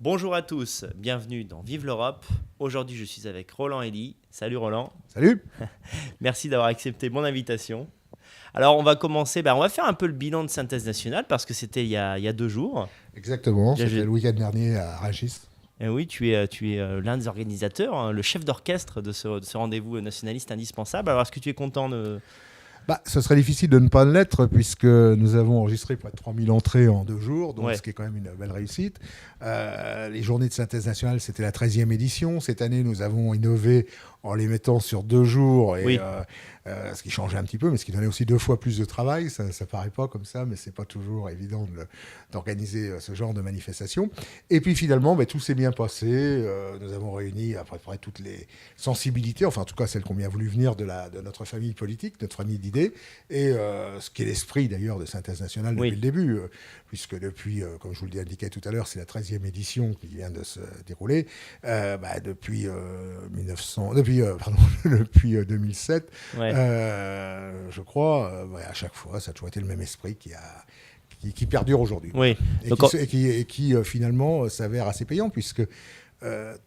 Bonjour à tous, bienvenue dans Vive l'Europe. Aujourd'hui, je suis avec Roland Elie. Salut Roland. Salut. Merci d'avoir accepté mon invitation. Alors, on va commencer, on va faire un peu le bilan de Synthèse Nationale parce que c'était il y a 2 jours. Exactement, Déjà, c'était le week-end dernier à Rungis. Oui, tu es l'un des organisateurs, hein, le chef d'orchestre de ce rendez-vous nationaliste indispensable. Alors, est-ce que tu es content de... Ce serait difficile de ne pas l'être puisque nous avons enregistré près de 3000 entrées en 2 jours, donc Ouais. ce qui est quand même une belle réussite. Les journées de synthèse nationale, c'était la 13e édition. Cette année, nous avons innové en les mettant sur 2 jours, Oui. Ce qui changeait un petit peu, mais ce qui donnait aussi 2 fois plus de travail. Ça ne paraît pas comme ça, mais c'est pas toujours évident d'organiser ce genre de manifestation. Et puis finalement, tout s'est bien passé. Nous avons réuni à peu près toutes les sensibilités, enfin en tout cas celles qui ont bien voulu venir de notre famille politique, notre famille d'idées, et ce qui est l'esprit d'ailleurs de Synthèse Nationale depuis Oui. le début, puisque depuis, comme je vous l'indiquais tout à l'heure, c'est la 13e édition qui vient de se dérouler. Depuis 2007, Ouais. je crois, à chaque fois, ça a toujours été le même esprit qui perdure aujourd'hui. Oui. Et Donc, qui finalement s'avère assez payant, puisque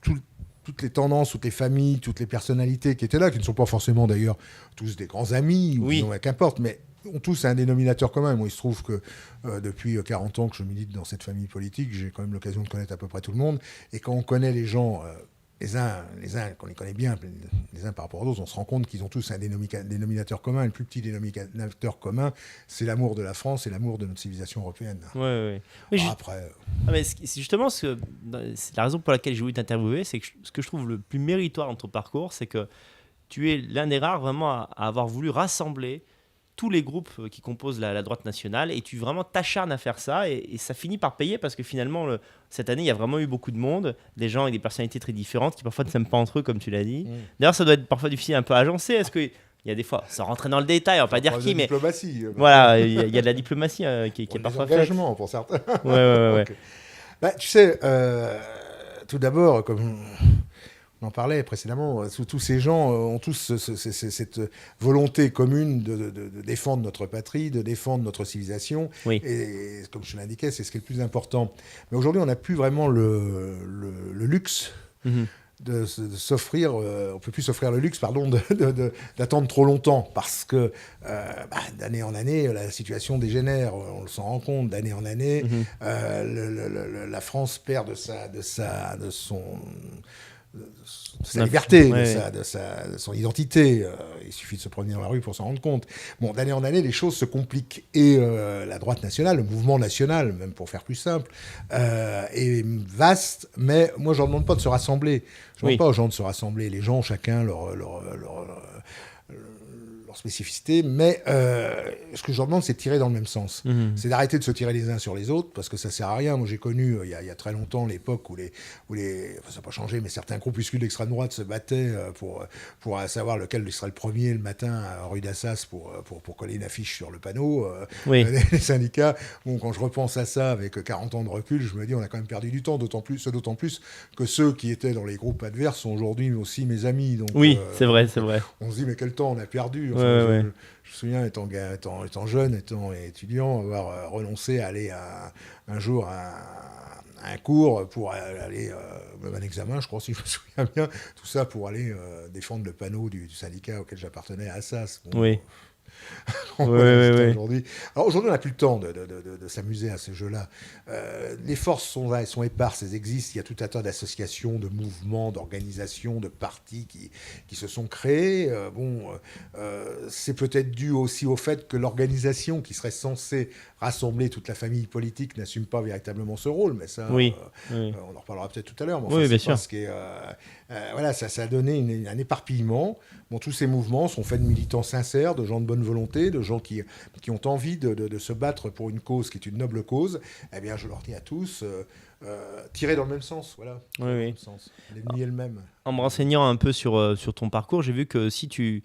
toutes les tendances, toutes les familles, toutes les personnalités qui étaient là, qui ne sont pas forcément d'ailleurs tous des grands amis, Oui. ou qu'importe, mais ont tous un dénominateur commun. Moi, il se trouve que depuis 40 ans que je milite dans cette famille politique, j'ai quand même l'occasion de connaître à peu près tout le monde. Et quand on connaît les gens, les uns, qu'on les connaît bien, les uns par rapport aux autres, on se rend compte qu'ils ont tous un dénominateur commun. Le plus petit dénominateur commun, c'est l'amour de la France et l'amour de notre civilisation européenne. ouais. Oui, Après, mais c'est justement c'est la raison pour laquelle j'ai voulu t'interviewer, c'est que ce que je trouve le plus méritoire dans ton parcours, c'est que tu es l'un des rares vraiment à avoir voulu rassembler tous les groupes qui composent la droite nationale et tu vraiment t'acharnes à faire ça et ça finit par payer parce que finalement cette année il y a vraiment eu beaucoup de monde, des gens avec des personnalités très différentes qui parfois ne s'aiment pas entre eux comme tu l'as dit. D'ailleurs ça doit être parfois difficile un peu à agencer, est-ce que il y a des fois, sans rentrer dans le détail, on va pas dire qui, mais diplomatie. voilà, il y a de la diplomatie qui est Des parfois faite. engagements pour certains. Ouais. Ok. Tu sais, tout d'abord, comme on en parlait précédemment, tous ces gens ont tous cette volonté commune de défendre notre patrie, de défendre notre civilisation. Oui. Et comme je te l'indiquais, c'est ce qui est le plus important. Mais aujourd'hui, on n'a plus vraiment le luxe Mhm. de s'offrir, on peut plus s'offrir le luxe, pardon, d'attendre trop longtemps, parce que d'année en année, la situation dégénère, on s'en rend compte, d'année en année, Mhm. la France perd de sa Ouais. liberté, de son identité. Il suffit de se promener dans la rue pour s'en rendre compte. Bon, d'année en année, les choses se compliquent. Et la droite nationale, le mouvement national, même pour faire plus simple, est vaste, mais moi, je ne leur demande pas de se rassembler. Je ne demande pas aux gens de se rassembler. Les gens, chacun leur spécificité, mais ce que je leur demande, c'est de tirer dans le même sens. Mhm. C'est d'arrêter de se tirer les uns sur les autres, parce que ça sert à rien. Moi, j'ai connu, il y a très longtemps, l'époque où enfin, ça n'a pas changé, mais certains groupuscules d'extrême droite se battaient pour savoir lequel serait le premier le matin à rue d'Assas pour coller une affiche sur le panneau. Oui. Les syndicats, bon, quand je repense à ça avec 40 ans de recul, je me dis, on a quand même perdu du temps, d'autant plus que ceux qui étaient dans les groupes adverses sont aujourd'hui aussi mes amis. Donc, Oui, c'est vrai. on se dit, mais quel temps on a perdu. Enfin, Ouais. je me souviens, étant jeune, étant étudiant, avoir renoncé à aller un jour à un cours pour aller, même un examen, je crois, si je me souviens bien, tout ça pour aller défendre le panneau du syndicat auquel j'appartenais à Assas. Bon, Oui. voilà, Ouais. aujourd'hui. Alors aujourd'hui, on n'a plus le temps de s'amuser à ces jeux-là. Les forces sont là, elles sont éparses, elles existent. Il y a tout un tas d'associations, de mouvements, d'organisations, de partis qui se sont créés. C'est peut-être dû aussi au fait que l'organisation qui serait censée rassembler toute la famille politique n'assume pas véritablement ce rôle. Mais ça, Oui. on en reparlera peut-être tout à l'heure. Mais Oui, bien c'est pas sûr. ce qui est, voilà, ça a donné un éparpillement. Bon, tous ces mouvements sont faits de militants sincères, de gens de bonne volonté, de gens qui ont envie de se battre pour une cause qui est une noble cause. Eh bien, je leur dis à tous, tirez dans le même sens, voilà. Oui. Dans le même sens. L'ennemi est le même. En me renseignant un peu sur ton parcours, j'ai vu que si tu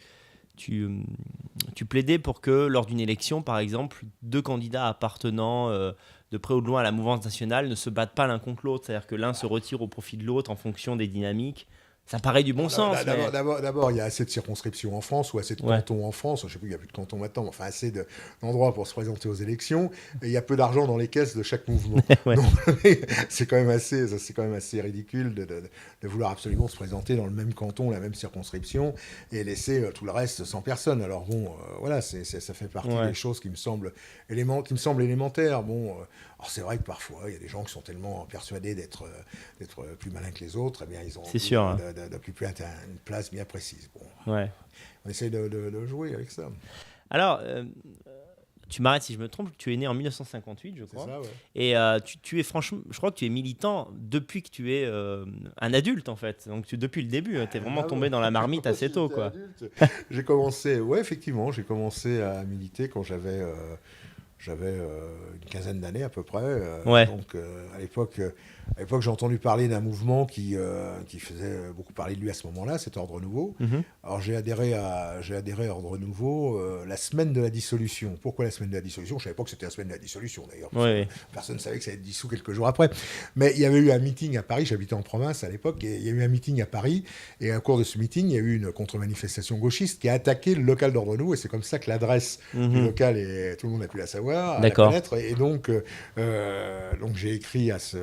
plaidais pour que lors d'une élection, par exemple, 2 candidats appartenant de près ou de loin à la mouvance nationale ne se battent pas l'un contre l'autre, c'est-à-dire que l'un se retire au profit de l'autre en fonction des dynamiques. Ça paraît du bon sens. Mais... D'abord, il y a assez de circonscriptions en France ou assez de cantons en France. Je ne sais plus, il n'y a plus de cantons maintenant, mais enfin assez d'endroits pour se présenter aux élections. Et il y a peu d'argent dans les caisses de chaque mouvement. Ouais. Donc, c'est quand même assez ridicule de vouloir absolument se présenter dans le même canton, la même circonscription, et laisser tout le reste sans personne. Alors bon, voilà, ça fait partie des choses qui me semblent élémentaires. Bon, alors c'est vrai que parfois, il y a des gens qui sont tellement persuadés d'être plus malins que les autres, eh bien, ils ont envie d'occuper une place bien précise. Bon, on essaye de jouer avec ça. Alors, tu m'arrêtes si je me trompe, tu es né en 1958, je crois. C'est ça, ouais. Et tu es franchement, je crois que tu es militant depuis que tu es un adulte, en fait. Donc, depuis le début, tu es vraiment tombé dans la marmite assez tôt, quoi. J'ai commencé, effectivement, j'ai commencé à militer quand j'avais une quinzaine d'années à peu près. Donc, à l'époque, j'ai entendu parler d'un mouvement qui faisait beaucoup parler de lui à ce moment-là, c'était Ordre Nouveau. Alors j'ai adhéré à Ordre Nouveau la semaine de la dissolution. Pourquoi la semaine de la dissolution ? Je ne savais pas que c'était la semaine de la dissolution d'ailleurs. Personne ne savait que ça allait être dissous quelques jours après. Mais il y avait eu un meeting à Paris, j'habitais en province à l'époque, et il y a eu un meeting à Paris, et au cours de ce meeting, il y a eu une contre-manifestation gauchiste qui a attaqué le local d'Ordre Nouveau, et c'est comme ça que l'adresse du local, tout le monde a pu la savoir, à la connaître, et donc j'ai écrit à ce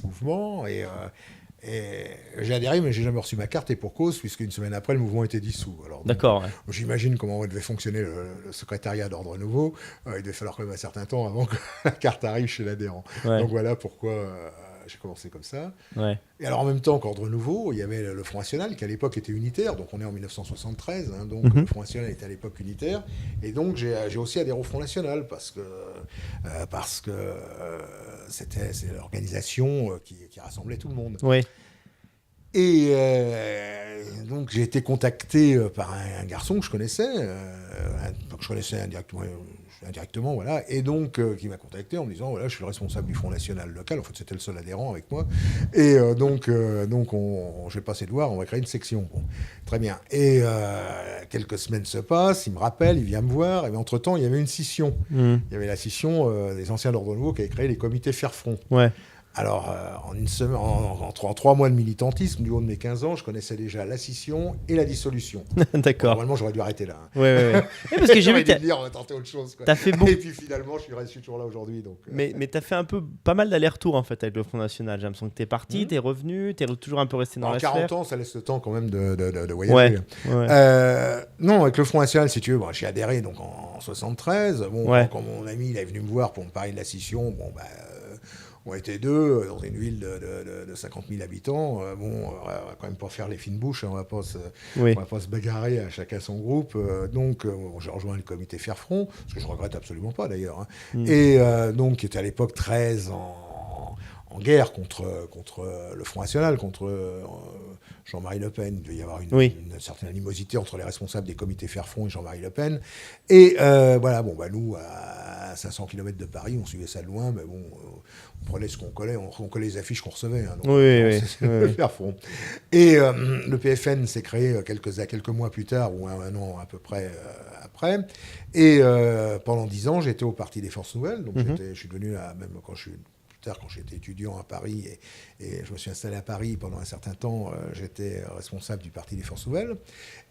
mouvement et j'ai adhéré, mais j'ai jamais reçu ma carte, et pour cause, puisqu'une semaine après le mouvement était dissous. Alors, j'imagine comment devait fonctionner le secrétariat d'Ordre Nouveau. Il devait falloir quand même un certain temps avant que la carte arrive chez l'adhérent. Donc voilà pourquoi j'ai commencé comme ça. Et alors en même temps qu'Ordre Nouveau, il y avait le Front National qui à l'époque était unitaire, donc on est en 1973, donc le Front National était à l'époque unitaire, et donc j'ai aussi adhéré au Front National parce que c'est l'organisation qui rassemblait tout le monde. Et donc j'ai été contacté par un garçon que je connaissais indirectement, voilà, et donc qui m'a contacté en me disant voilà, je suis le responsable du Front National local. En fait, c'était le seul adhérent avec moi, et donc j'ai passé de voir, on va créer une section. Bon, très bien. Et quelques semaines se passent, il me rappelle, il vient me voir, et entre temps il y avait une scission. Il y avait la scission des anciens d'Ordre Nouveau qui avaient créé les comités Faire-Front. Alors, en une semaine, en 3 mois de militantisme, du haut de mes 15 ans, je connaissais déjà la scission et la dissolution. D'accord. Normalement, j'aurais dû arrêter là. Parce que j'ai vu que on va tenter autre chose. Quoi. Et puis finalement, je suis toujours là aujourd'hui. Donc, mais tu as fait pas mal d'allers-retours en fait avec le Front National. J'ai l'impression que tu es parti, tu es revenu, tu es toujours un peu resté dans la sphère. 40 ans, ça laisse le temps quand même de voyager. Non, avec le Front National, si tu veux, j'ai adhéré donc, en 73. Quand mon ami il est venu me voir pour me parler de la scission, on était deux dans une ville de 50 000 habitants. On va quand même pas faire les fines bouches, hein, on va pas se bagarrer à chacun son groupe. Donc, j'ai rejoint le comité Faire-Front, ce que je regrette absolument pas d'ailleurs. Hein. Et donc, qui était à l'époque très en guerre contre le Front National, contre Jean-Marie Le Pen. Il devait y avoir une certaine animosité entre les responsables des comités Faire-Front et Jean-Marie Le Pen. Et nous, à 500 km de Paris, on suivait ça de loin, mais on prenait ce qu'on collait, on collait les affiches qu'on recevait. Hein, donc, Faire-Front. Et le PFN s'est créé quelques mois plus tard, ou un an à peu près après. Et pendant 10 ans, j'étais au Parti des Forces Nouvelles. Donc je suis devenu, même quand j'étais étudiant à Paris et je me suis installé à Paris pendant un certain temps, j'étais responsable du Parti des Forces Nouvelles.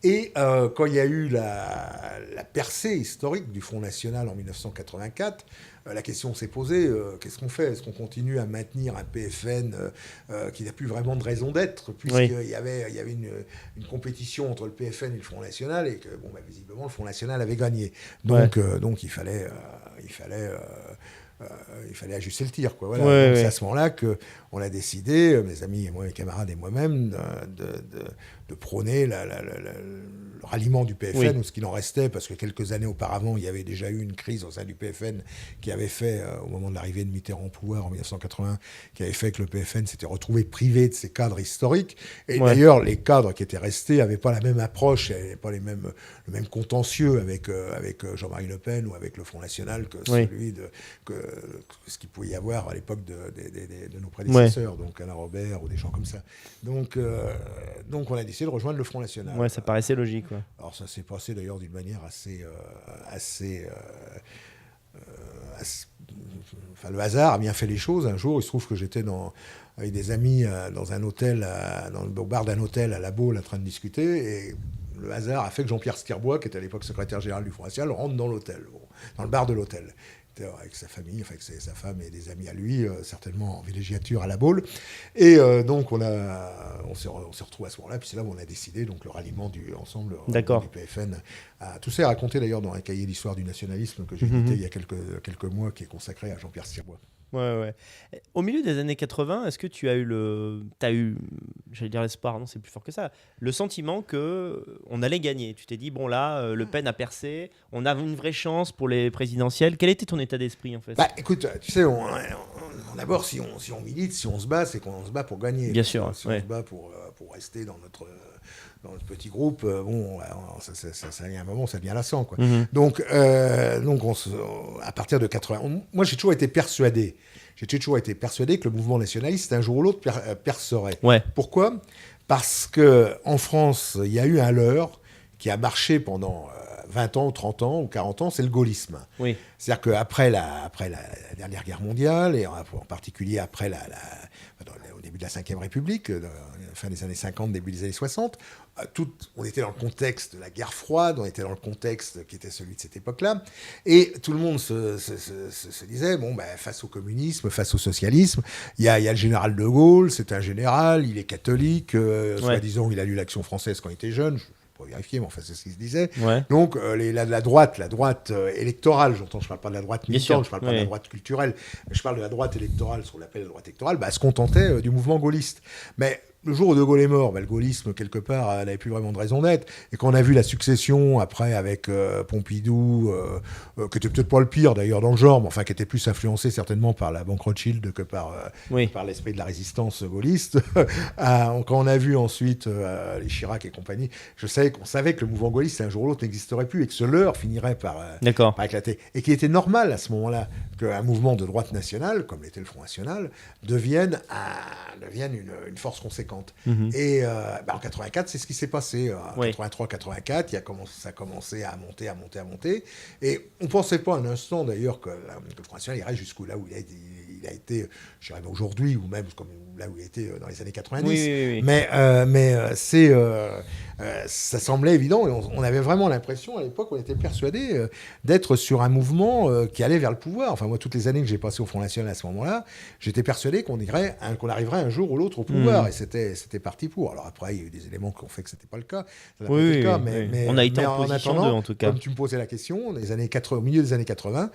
Et quand il y a eu la percée historique du Front National en 1984, la question s'est posée, qu'est-ce qu'on fait ? Est-ce qu'on continue à maintenir un PFN qui n'a plus vraiment de raison d'être, puisqu'il y avait une compétition entre le PFN et le Front National, et que visiblement le Front National avait gagné. Donc il fallait ajuster le tir, quoi. Voilà. Donc c'est à ce moment-là qu'on a décidé, mes amis et moi, mes camarades et moi-même, de prôner le ralliement du PFN, ou ce qu'il en restait, parce que quelques années auparavant, il y avait déjà eu une crise au sein du PFN qui avait fait, au moment de l'arrivée de Mitterrand au pouvoir en 1980, qui avait fait que le PFN s'était retrouvé privé de ses cadres historiques. Et d'ailleurs, les cadres qui étaient restés n'avaient pas la même approche, n'avaient pas le même contentieux avec Jean-Marie Le Pen ou avec le Front National que celui ce qu'il pouvait y avoir à l'époque de nos prédécesseurs, donc Alain Robert ou des gens comme ça. Donc on a décidé de rejoindre le Front National. Ça paraissait logique. Alors ça s'est passé d'ailleurs d'une manière assez le hasard a bien fait les choses. Un jour, il se trouve que j'étais dans avec des amis dans un hôtel, au bar d'un hôtel à La Baule, en train de discuter. Et le hasard a fait que Jean-Pierre Stirbois, qui était à l'époque secrétaire général du Front National, rentre dans l'hôtel, dans le bar de l'hôtel. Avec sa famille, avec sa femme et des amis à lui, certainement en villégiature à La Baule. Et donc, on s'est retrouvés à ce moment-là. Puis c'est là où on a décidé donc, le ralliement du PFN. Tout ça est raconté d'ailleurs dans un cahier d'histoire du nationalisme que j'ai édité il y a quelques mois, qui est consacré à Jean-Pierre Stirbois. Ouais. Au milieu des années 80, est-ce que tu as eu, j'allais dire l'espoir, non, c'est plus fort que ça, le sentiment qu'on allait gagner? Tu t'es dit, bon là, Le Pen a percé, on a une vraie chance pour les présidentielles. Quel était ton état d'esprit en fait? Écoute, tu sais, d'abord, si on milite, si on se bat, c'est qu'on se bat pour gagner. Bien sûr. Si on se bat pour rester dans notre petit groupe, ça y a un moment, ça devient lassant, quoi. Donc, à partir de 80, moi j'ai toujours été persuadé que le mouvement nationaliste, un jour ou l'autre, percerait. Ouais. Pourquoi ? Parce que en France, il y a eu un leurre qui a marché pendant 20 ans, ou 30 ans, ou 40 ans, c'est le gaullisme. Oui. C'est-à-dire qu'après la dernière guerre mondiale, et en particulier après au début de la Ve République, fin des années 50, début des années 60, on était dans le contexte de la guerre froide, on était dans le contexte qui était celui de cette époque-là, et tout le monde se disait, face au communisme, face au socialisme, il y a le général de Gaulle, c'est un général, il est catholique, soi-disant il a lu l'Action française quand il était jeune, pas vérifier, mais enfin c'est ce qui se disait. Ouais. Donc la droite électorale, j'entends, je parle pas de la droite militante, je parle pas de la droite culturelle, mais je parle de la droite électorale, ce qu'on appelle la droite électorale, se contentait du mouvement gaulliste. Mais le jour où De Gaulle est mort, le gaullisme, quelque part, n'avait plus vraiment de raison d'être. Et quand on a vu la succession, après, avec Pompidou, qui était peut-être pas le pire, d'ailleurs, dans le genre, mais enfin, qui était plus influencé, certainement, par la Banque Rothschild que par l'esprit de la résistance gaulliste. Quand on a vu ensuite les Chirac et compagnie, on savait que le mouvement gaulliste, un jour ou l'autre, n'existerait plus et que ce leurre finirait par éclater. Et qu'il était normal, à ce moment-là, qu'un mouvement de droite nationale, comme l'était le Front National, devienne une force conséquente. Et en 84, c'est ce qui s'est passé. En 83-84, ça a commencé à monter. Et on ne pensait pas un instant, d'ailleurs, que le Front National irait jusqu'où là où il a été, je dirais aujourd'hui, ou même comme là où il a été dans les années 90. Oui. Mais ça semblait évident. Et on avait vraiment l'impression, à l'époque, on était persuadé d'être sur un mouvement qui allait vers le pouvoir. Enfin, moi, toutes les années que j'ai passées au Front National à ce moment-là, j'étais persuadé qu'on arriverait un jour ou l'autre au pouvoir. Et c'était parti pour. Alors après, il y a eu des éléments qui ont fait que ce n'était pas le cas. Mais on a été en position attendant, en tout cas. Comme tu me posais la question, au milieu des années 80,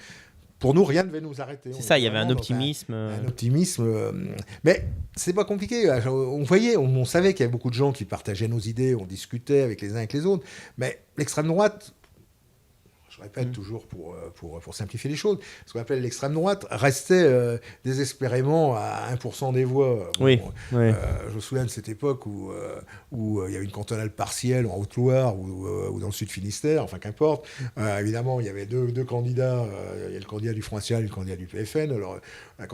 pour nous, rien ne devait nous arrêter. C'est ça, il y avait un optimisme. Un optimisme. Mais c'est pas compliqué. On savait qu'il y avait beaucoup de gens qui partageaient nos idées, on discutait avec les uns avec les autres. Mais l'extrême droite, je répète toujours pour simplifier les choses, ce qu'on appelle l'extrême droite restait désespérément à 1% des voix. Je me souviens de cette époque où il y avait une cantonale partielle en Haute-Loire ou dans le Sud-Finistère, enfin qu'importe. Évidemment, il y avait deux candidats. Il y a le candidat du Front National et le candidat du PFN. Alors, la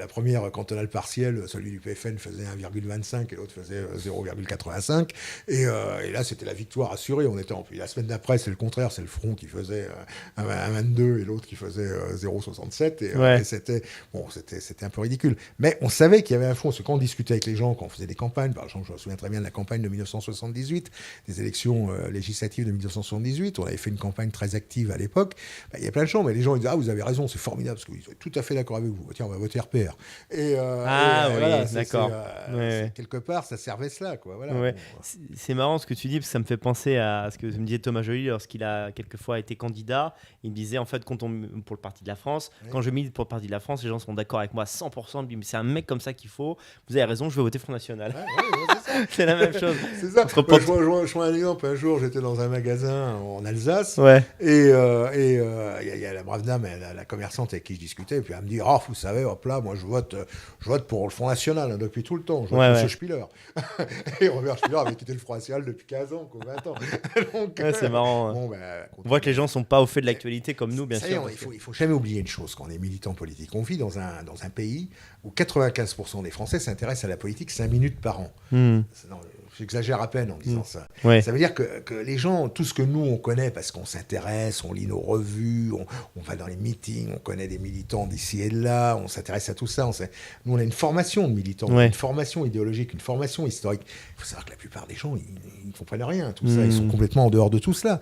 première cantonale partielle, celui du PFN faisait 1,25 et l'autre faisait 0,85. Et là, c'était la victoire assurée. Puis la semaine d'après, c'est le contraire, c'est le Front qui faisait 1,22 et l'autre qui faisait 0,67. Et c'était un peu ridicule. Mais on savait qu'il y avait un fond. Parce que quand on discutait avec les gens, quand on faisait des campagnes, par exemple, je me souviens très bien de la campagne de 1978, des élections législatives de 1978, on avait fait une campagne très active à l'époque. Il y a plein de gens, mais les gens ils disaient « Ah, vous avez raison, c'est formidable, parce qu'ils sont tout à fait d'accord avec vous. Tiens, on va voter RPR. » d'accord. Quelque part, ça servait cela, quoi. Voilà. Ouais. C'est marrant ce que tu dis, parce que ça me fait penser à ce que me disait Thomas Joly lorsqu'il a quelquefois été candidat. Il me disait, en fait, pour le Parti de la France, quand je milite pour le Parti de la France, les gens sont d'accord avec moi à 100%. Mais c'est un mec comme ça qu'il faut. Vous avez raison, je vais voter Front National. C'est la même chose. C'est ça. Je vois un exemple. Un jour, j'étais dans un magasin en Alsace. Et il y a la brave dame, la commerçante avec qui je discutais. Et puis elle me dit, oh, vous savez, hop là, moi je vote pour le Front National depuis tout le temps. Je vote pour M. Spiller. Et Robert Spiller avait quitté le Front National depuis 15 ans, 20 ans. Donc, c'est marrant. On voit que les gens ne sont pas au fait de l'actualité comme nous, bien sûr. Il faut jamais oublier une chose quand on est militant politique. On vit dans un pays où 95% des Français s'intéressent à la politique 5 minutes par an. j'exagère à peine en disant ça. Ouais. Ça veut dire que les gens, tout ce que nous on connaît, parce qu'on s'intéresse, on lit nos revues, on va dans les meetings, on connaît des militants d'ici et de là, on s'intéresse à tout ça. Nous on a une formation de militants, une formation idéologique, une formation historique. Il faut savoir que la plupart des gens, ils ne comprennent rien, tout ça. Ils sont complètement en dehors de tout cela.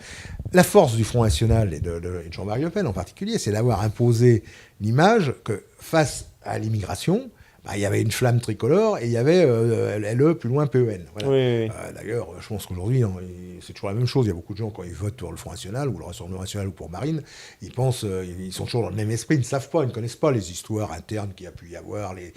La force du Front National et de Jean-Marie Le Pen en particulier, c'est d'avoir imposé l'image que face à l'immigration, il y avait une flamme tricolore et il y avait LE plus loin PEN. Voilà. Oui. D'ailleurs, je pense qu'aujourd'hui, c'est toujours la même chose. Il y a beaucoup de gens, quand ils votent pour le Front National ou le Rassemblement National ou pour Marine, ils pensent, ils sont toujours dans le même esprit, ils ne savent pas, ils ne connaissent pas les histoires internes qu'il y a pu y avoir, les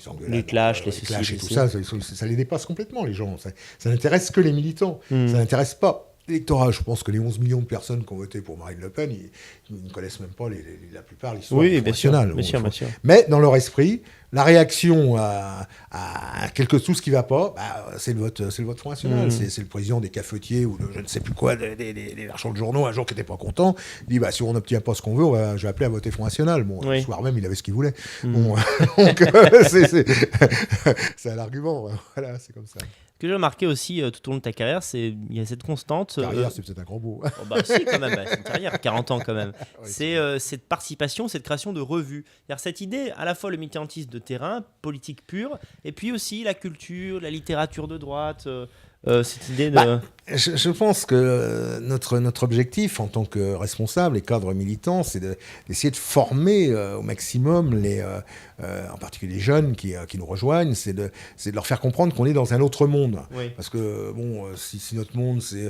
engueulades, les clashs, les clashs et soucis. tout ça, ça les dépasse complètement, les gens. Ça n'intéresse que les militants. Ça n'intéresse pas l'électorat. Je pense que les 11 millions de personnes qui ont voté pour Marine Le Pen, ils ne connaissent même pas la plupart l'histoire du Front National. Bien sûr. Mais dans leur esprit, la réaction à tout ce qui ne va pas, c'est le vote Front National. C'est le président des cafetiers ou je ne sais plus quoi, des marchands de journaux, un jour qui n'était pas content. Il dit si on n'obtient pas ce qu'on veut, je vais appeler à voter Front National. Bon, le soir même, il avait ce qu'il voulait. Bon, donc, c'est un argument. Voilà, c'est comme ça. Ce que j'ai remarqué aussi tout au long de ta carrière, il y a cette constante. Carrière, c'est peut-être un grand mot. Si, quand même, c'est une carrière, 40 ans quand même. Oui, c'est cette participation, cette création de revues. C'est-à-dire cette idée, à la fois le militantisme de terrain, politique pure, et puis aussi la culture, la littérature de droite. Cette idée de... Je pense que notre objectif en tant que responsable et cadre militant, c'est d'essayer de former au maximum en particulier les jeunes qui nous rejoignent, c'est de leur faire comprendre qu'on est dans un autre monde. Oui. Parce que si notre monde c'est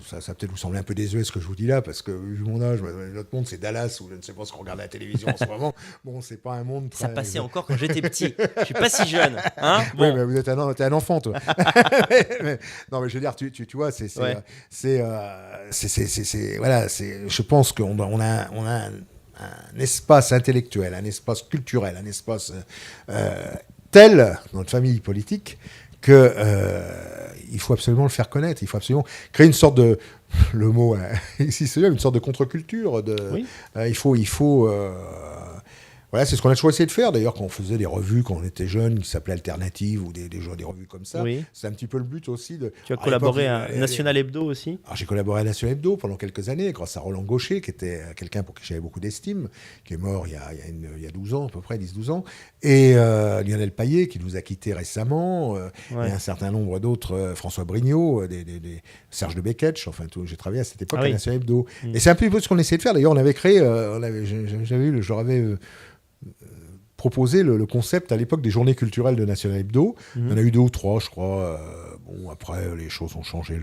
ça peut-être vous sembler un peu désuet ce que je vous dis là, parce que vu mon âge, notre monde c'est Dallas, ou je ne sais pas ce qu'on regarde à la télévision en ce moment. Bon, c'est pas un monde très... Ça passait encore quand j'étais petit. Je suis pas si jeune. Hein Oui, mais vous êtes un enfant, toi. Non, mais je veux dire, tu vois, voilà, je pense qu'on a un espace intellectuel, un espace culturel, un espace tel dans notre famille politique que il faut absolument le faire connaître. Il faut absolument créer une sorte de, le mot ici c'est une sorte de contre-culture. Il faut voilà, c'est ce qu'on a toujours essayé de faire. D'ailleurs, quand on faisait des revues, quand on était jeune, qui s'appelaient Alternatives ou des revues comme ça, c'est un petit peu le but aussi de... Tu as collaboré à National Hebdo aussi ? Alors, j'ai collaboré à National Hebdo pendant quelques années, grâce à Roland Gaucher, qui était quelqu'un pour qui j'avais beaucoup d'estime, qui est mort il y a 12 ans, à peu près 10-12 ans, et Lionel Payet, qui nous a quittés récemment, et un certain nombre d'autres, François Brignot, Serge de Beketch, enfin, j'ai travaillé à cette époque à National Hebdo. Et c'est un peu ce qu'on essayait de faire. D'ailleurs, on avait créé, je leur avais... proposé le concept à l'époque des journées culturelles de National Hebdo. Il y en a eu 2 ou 3, je crois. Après, les choses ont changé. Le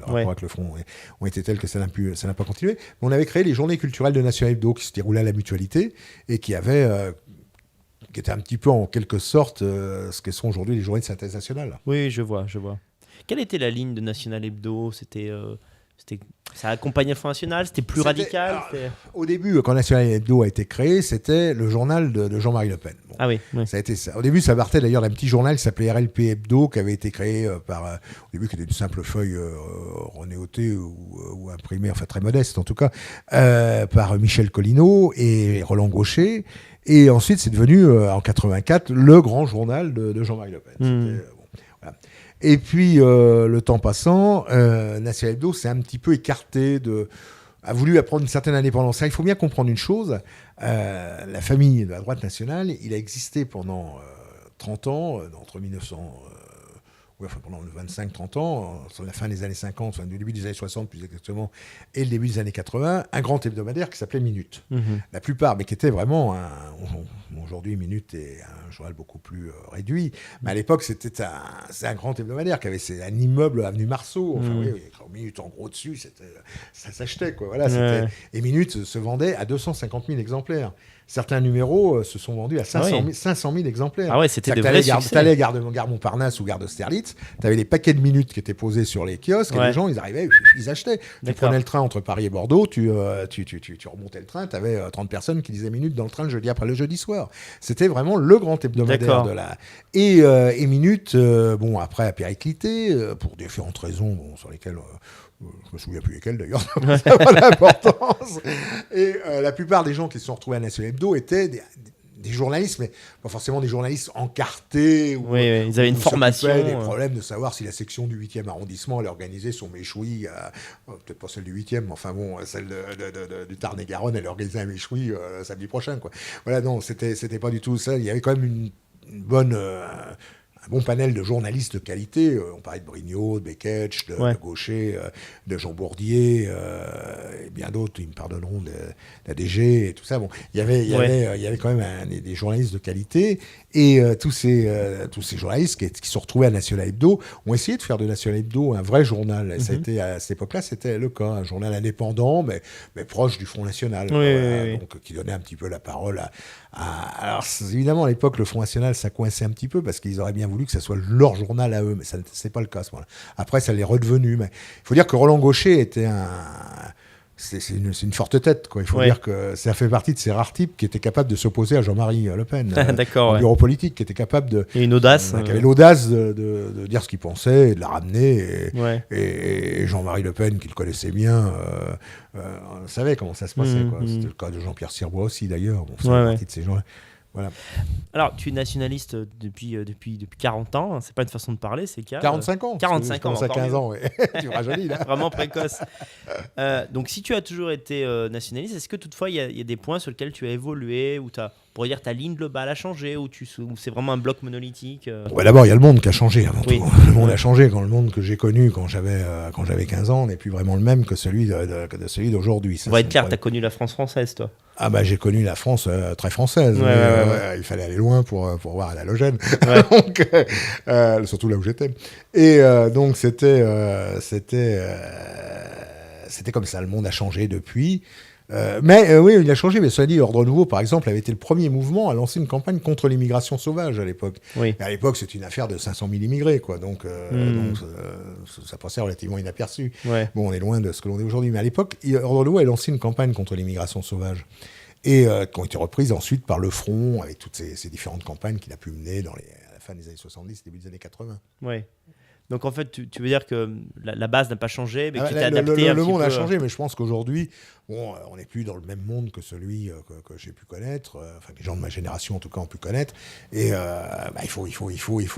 rapport avec le front ont été tels que ça n'a pas continué. Mais on avait créé les journées culturelles de National Hebdo qui se déroulaient à la Mutualité et qui étaient un petit peu en quelque sorte ce que sont aujourd'hui les journées de synthèse nationale. Oui, je vois. Quelle était la ligne de National Hebdo ? Ça accompagnait le Front National, c'était plus radical. Au début, quand National Hebdo a été créé, c'était le journal de Jean-Marie Le Pen. Bon, ah oui. Ça a été ça. Au début, ça partait d'ailleurs d'un petit journal qui s'appelait RLP Hebdo, qui avait été créé au début, qui était une simple feuille renéotée ou imprimée, enfin très modeste en tout cas, par Michel Collineau et Roland Gaucher. Et ensuite, c'est devenu, en 84, le grand journal de Jean-Marie Le Pen. Voilà. Et puis, le temps passant, National Hebdo s'est un petit peu écarté a voulu prendre une certaine indépendance. Il faut bien comprendre une chose, la famille de la droite nationale, il a existé pendant 30 ans, entre 1900... pendant 25-30 ans, sur la fin des années 50, enfin, du début des années 60 plus exactement, et le début des années 80, un grand hebdomadaire qui s'appelait Minute. La plupart, mais qui était vraiment aujourd'hui, Minute est un journal beaucoup plus réduit, mais à l'époque, c'est un grand hebdomadaire qui avait un immeuble avenue Marceau. Enfin, oui, Minute en gros dessus, ça s'achetait, quoi. Voilà, et Minute se vendait à 250 000 exemplaires. Certains numéros se sont vendus à 500 000 exemplaires. Ah ouais, c'était de vrais succès. T'allais gare Montparnasse ou gare d'Austerlitz, t'avais des paquets de Minutes qui étaient posés sur les kiosques et les gens, ils arrivaient, ils achetaient. Tu prenais le train entre Paris et Bordeaux, tu remontais le train, t'avais 30 personnes qui lisaient Minutes dans le train le jeudi après le jeudi soir. C'était vraiment le grand hebdomadaire de la... Et Minutes, après a périclité, pour différentes raisons sur lesquelles... je ne me souviens plus lesquels d'ailleurs, ça n'a pas d'importance. Et la plupart des gens qui se sont retrouvés à National Hebdo étaient des journalistes, mais pas forcément des journalistes encartés. Ou, Oui, ils avaient une formation. Des problèmes de savoir si la section du 8e arrondissement allait organiser son méchoui, peut-être pas celle du 8e, mais enfin bon, celle du Tarn-et-Garonne, elle organisait un méchoui samedi prochain, quoi. Voilà, non, c'était pas du tout ça. Il y avait quand même une bonne... un bon panel de journalistes de qualité. On parlait de Brignot, de Beketch, de Gaucher, de Jean Bourdier, et bien d'autres, ils me pardonneront, de la DG et tout ça. Bon, il y avait quand même des journalistes de qualité. Et tous ces journalistes qui se retrouvaient à National Hebdo ont essayé de faire de National Hebdo un vrai journal. Et ça a été, à cette époque-là, c'était le cas. Un journal indépendant, mais proche du Front National. Donc, qui donnait un petit peu la parole alors, évidemment, à l'époque, le Front National, ça coinçait un petit peu parce qu'ils auraient bien voulu que ça soit leur journal à eux, mais ça c'est pas le cas à ce moment-là. Après, ça l'est redevenu. Mais il faut dire que Roland Gaucher était c'est une forte tête, quoi. Il faut dire que ça fait partie de ces rares types qui étaient capables de s'opposer à Jean-Marie Le Pen. D'accord. Au bureau politique, qui était capable de. Et une audace. Qui avait l'audace de dire ce qu'il pensait et de la ramener. Et Jean-Marie Le Pen, qui le connaissait bien, savait comment ça se passait, quoi. C'était le cas de Jean-Pierre Sirbois aussi, d'ailleurs. Bon, ça fait partie de ces gens-là. Voilà. Alors, tu es nationaliste depuis 40 ans. C'est pas une façon de parler, c'est 45 ans. 45 ans. À 15 ans, tu me rajeunis, là. Vraiment précoce. Donc, si tu as toujours été nationaliste, est-ce que toutefois, il y a des points sur lesquels tu as évolué, où pour dire ta ligne globale a changé, ou c'est vraiment un bloc monolithique D'abord, il y a le monde qui a changé avant tout. Le monde a changé. Quand le monde que j'ai connu quand j'avais 15 ans n'est plus vraiment le même que celui d'aujourd'hui. On va être clair, tu as connu la France française, toi. Ah bah j'ai connu la France très française. Il fallait aller loin pour voir à l'halogène. Donc, surtout là où j'étais. Et donc c'était comme ça. Le monde a changé depuis. Oui, il a changé, mais cela dit, Ordre Nouveau, par exemple, avait été le premier mouvement à lancer une campagne contre l'immigration sauvage à l'époque. Et à l'époque, c'était une affaire de 500 000 immigrés, quoi. Donc ça passait relativement inaperçu. Bon, on est loin de ce que l'on est aujourd'hui. Mais à l'époque, Ordre Nouveau a lancé une campagne contre l'immigration sauvage. Et qui ont été reprises ensuite par le Front, avec toutes ces différentes campagnes qu'il a pu mener à la fin des années 70, début des années 80. Donc en fait, tu veux dire que la base n'a pas changé, mais que tu t'es adapté un petit peu. Le monde a changé, mais je pense qu'aujourd'hui, on n'est plus dans le même monde que celui que j'ai pu connaître, enfin que les gens de ma génération en tout cas ont pu connaître. Et il faut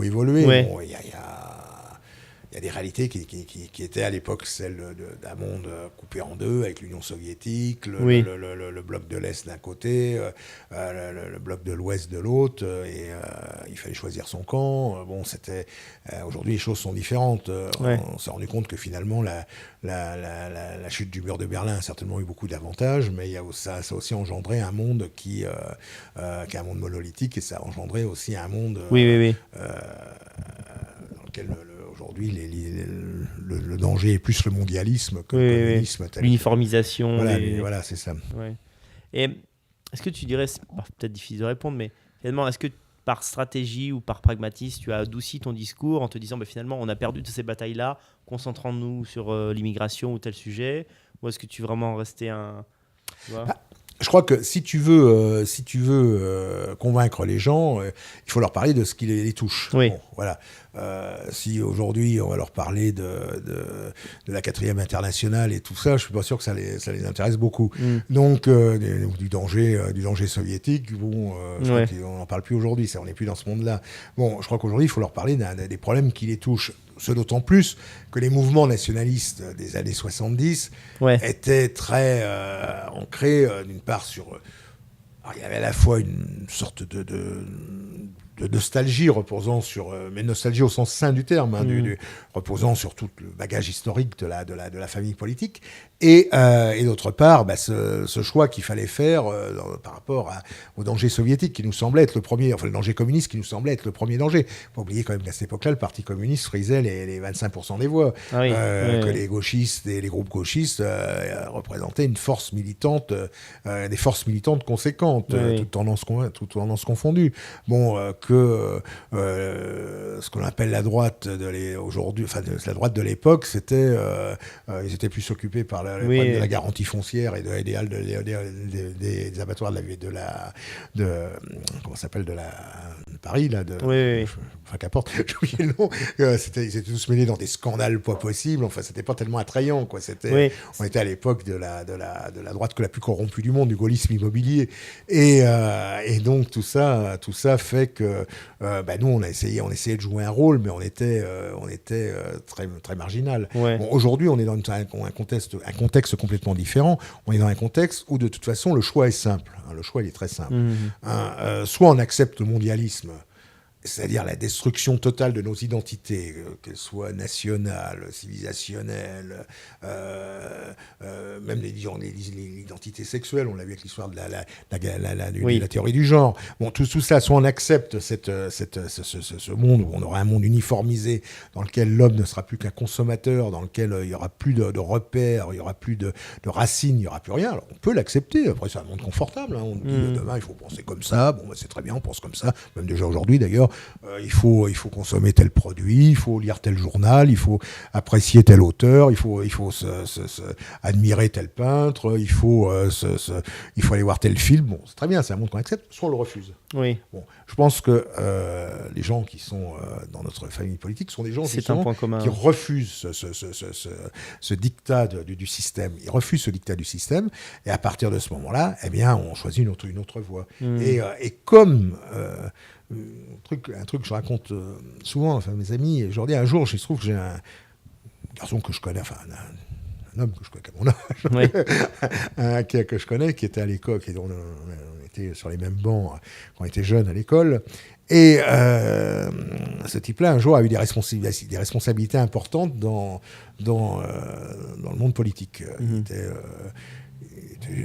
évoluer. Bon, il y a des réalités qui étaient à l'époque celles d'un monde coupé en deux, avec l'Union soviétique, le bloc de l'Est d'un côté, le bloc de l'Ouest de l'autre, et il fallait choisir son camp. Aujourd'hui, les choses sont différentes. On s'est rendu compte que finalement, la chute du mur de Berlin a certainement eu beaucoup d'avantages, mais ça a aussi engendré un monde qui est un monde monolithique, et ça a engendré aussi un monde dans lequel aujourd'hui, le danger est plus le mondialisme que le communisme. L'uniformisation. Voilà, c'est ça. Et est-ce que tu dirais, c'est peut-être difficile de répondre, mais finalement, est-ce que par stratégie ou par pragmatisme, tu as adouci ton discours en te disant finalement, on a perdu toutes ces batailles-là, concentrons-nous sur l'immigration ou tel sujet, ou est-ce que tu es vraiment resté un... Je crois que si tu veux convaincre les gens, il faut leur parler de ce qui les touche. Bon, voilà. Si aujourd'hui on va leur parler de la 4e internationale et tout ça, je suis pas sûr que ça les intéresse beaucoup. Donc du danger soviétique, je crois qu'on n'en parle plus aujourd'hui. On n'est plus dans ce monde-là. Bon, je crois qu'aujourd'hui il faut leur parler des problèmes qui les touchent. Ce d'autant plus que les mouvements nationalistes des années 70 étaient très ancrés d'une part sur... Alors, il y avait à la fois une sorte de nostalgie reposant sur... mais nostalgie au sens sain du terme, reposant sur tout le bagage historique de la famille politique. Et d'autre part, ce choix qu'il fallait faire par rapport au danger soviétique qui nous semblait être le premier, enfin le danger communiste qui nous semblait être le premier danger. Il faut oublier quand même qu'à cette époque-là, le Parti communiste frisait les 25% des voix, que les gauchistes et les groupes gauchistes représentaient une force militante, des forces militantes conséquentes, toutes tendances confondues. Bon, que ce qu'on appelle la droite aujourd'hui, enfin la droite de l'époque, c'était ils étaient plus occupés par le problème de la garantie foncière et de l'idéal des abattoirs comment ça s'appelle, Paris, là, enfin qu'importe, j'ai oublié le nom, ils étaient tous mêlés dans des scandales pas possibles, enfin c'était pas tellement attrayant, quoi. On était à l'époque de la droite la plus corrompue du monde, du gaullisme immobilier, et donc tout ça fait que nous on essayait de jouer un rôle, mais on était très, très marginal. Bon, aujourd'hui on est dans un contexte complètement différent, on est dans un contexte où de toute façon le choix est simple, le choix il est très simple. Soit on accepte le mondialisme, c'est-à-dire la destruction totale de nos identités, qu'elles soient nationales, civilisationnelles, même l'identité sexuelle, on l'a vu avec l'histoire de la théorie du genre. Bon, tout ça, soit on accepte ce monde où on aura un monde uniformisé, dans lequel l'homme ne sera plus qu'un consommateur, dans lequel il n'y aura plus de repères, il n'y aura plus de racines, il n'y aura plus rien. Alors on peut l'accepter, après c'est un monde confortable, hein. On dit demain il faut penser comme ça, bon c'est très bien, on pense comme ça, même déjà aujourd'hui d'ailleurs. Il faut consommer tel produit, il faut lire tel journal, il faut apprécier tel auteur, il faut admirer tel peintre, il faut aller voir tel film. Bon, c'est très bien, c'est un monde qu'on accepte, soit on le refuse. Oui. Bon, je pense que les gens qui sont dans notre famille politique sont des gens qui refusent ce dictat du système. Ils refusent ce dictat du système, et à partir de ce moment-là, eh bien, on choisit une autre voie. Et comme un truc que je raconte souvent à mes amis, et je leur dis, un jour, il se trouve que j'ai un garçon que je connais, enfin un homme que je connais à mon âge, que je connais, qui était à l'école, on était sur les mêmes bancs quand on était jeunes à l'école. Et ce type-là, un jour, a eu des responsabilités importantes dans le monde politique. Il était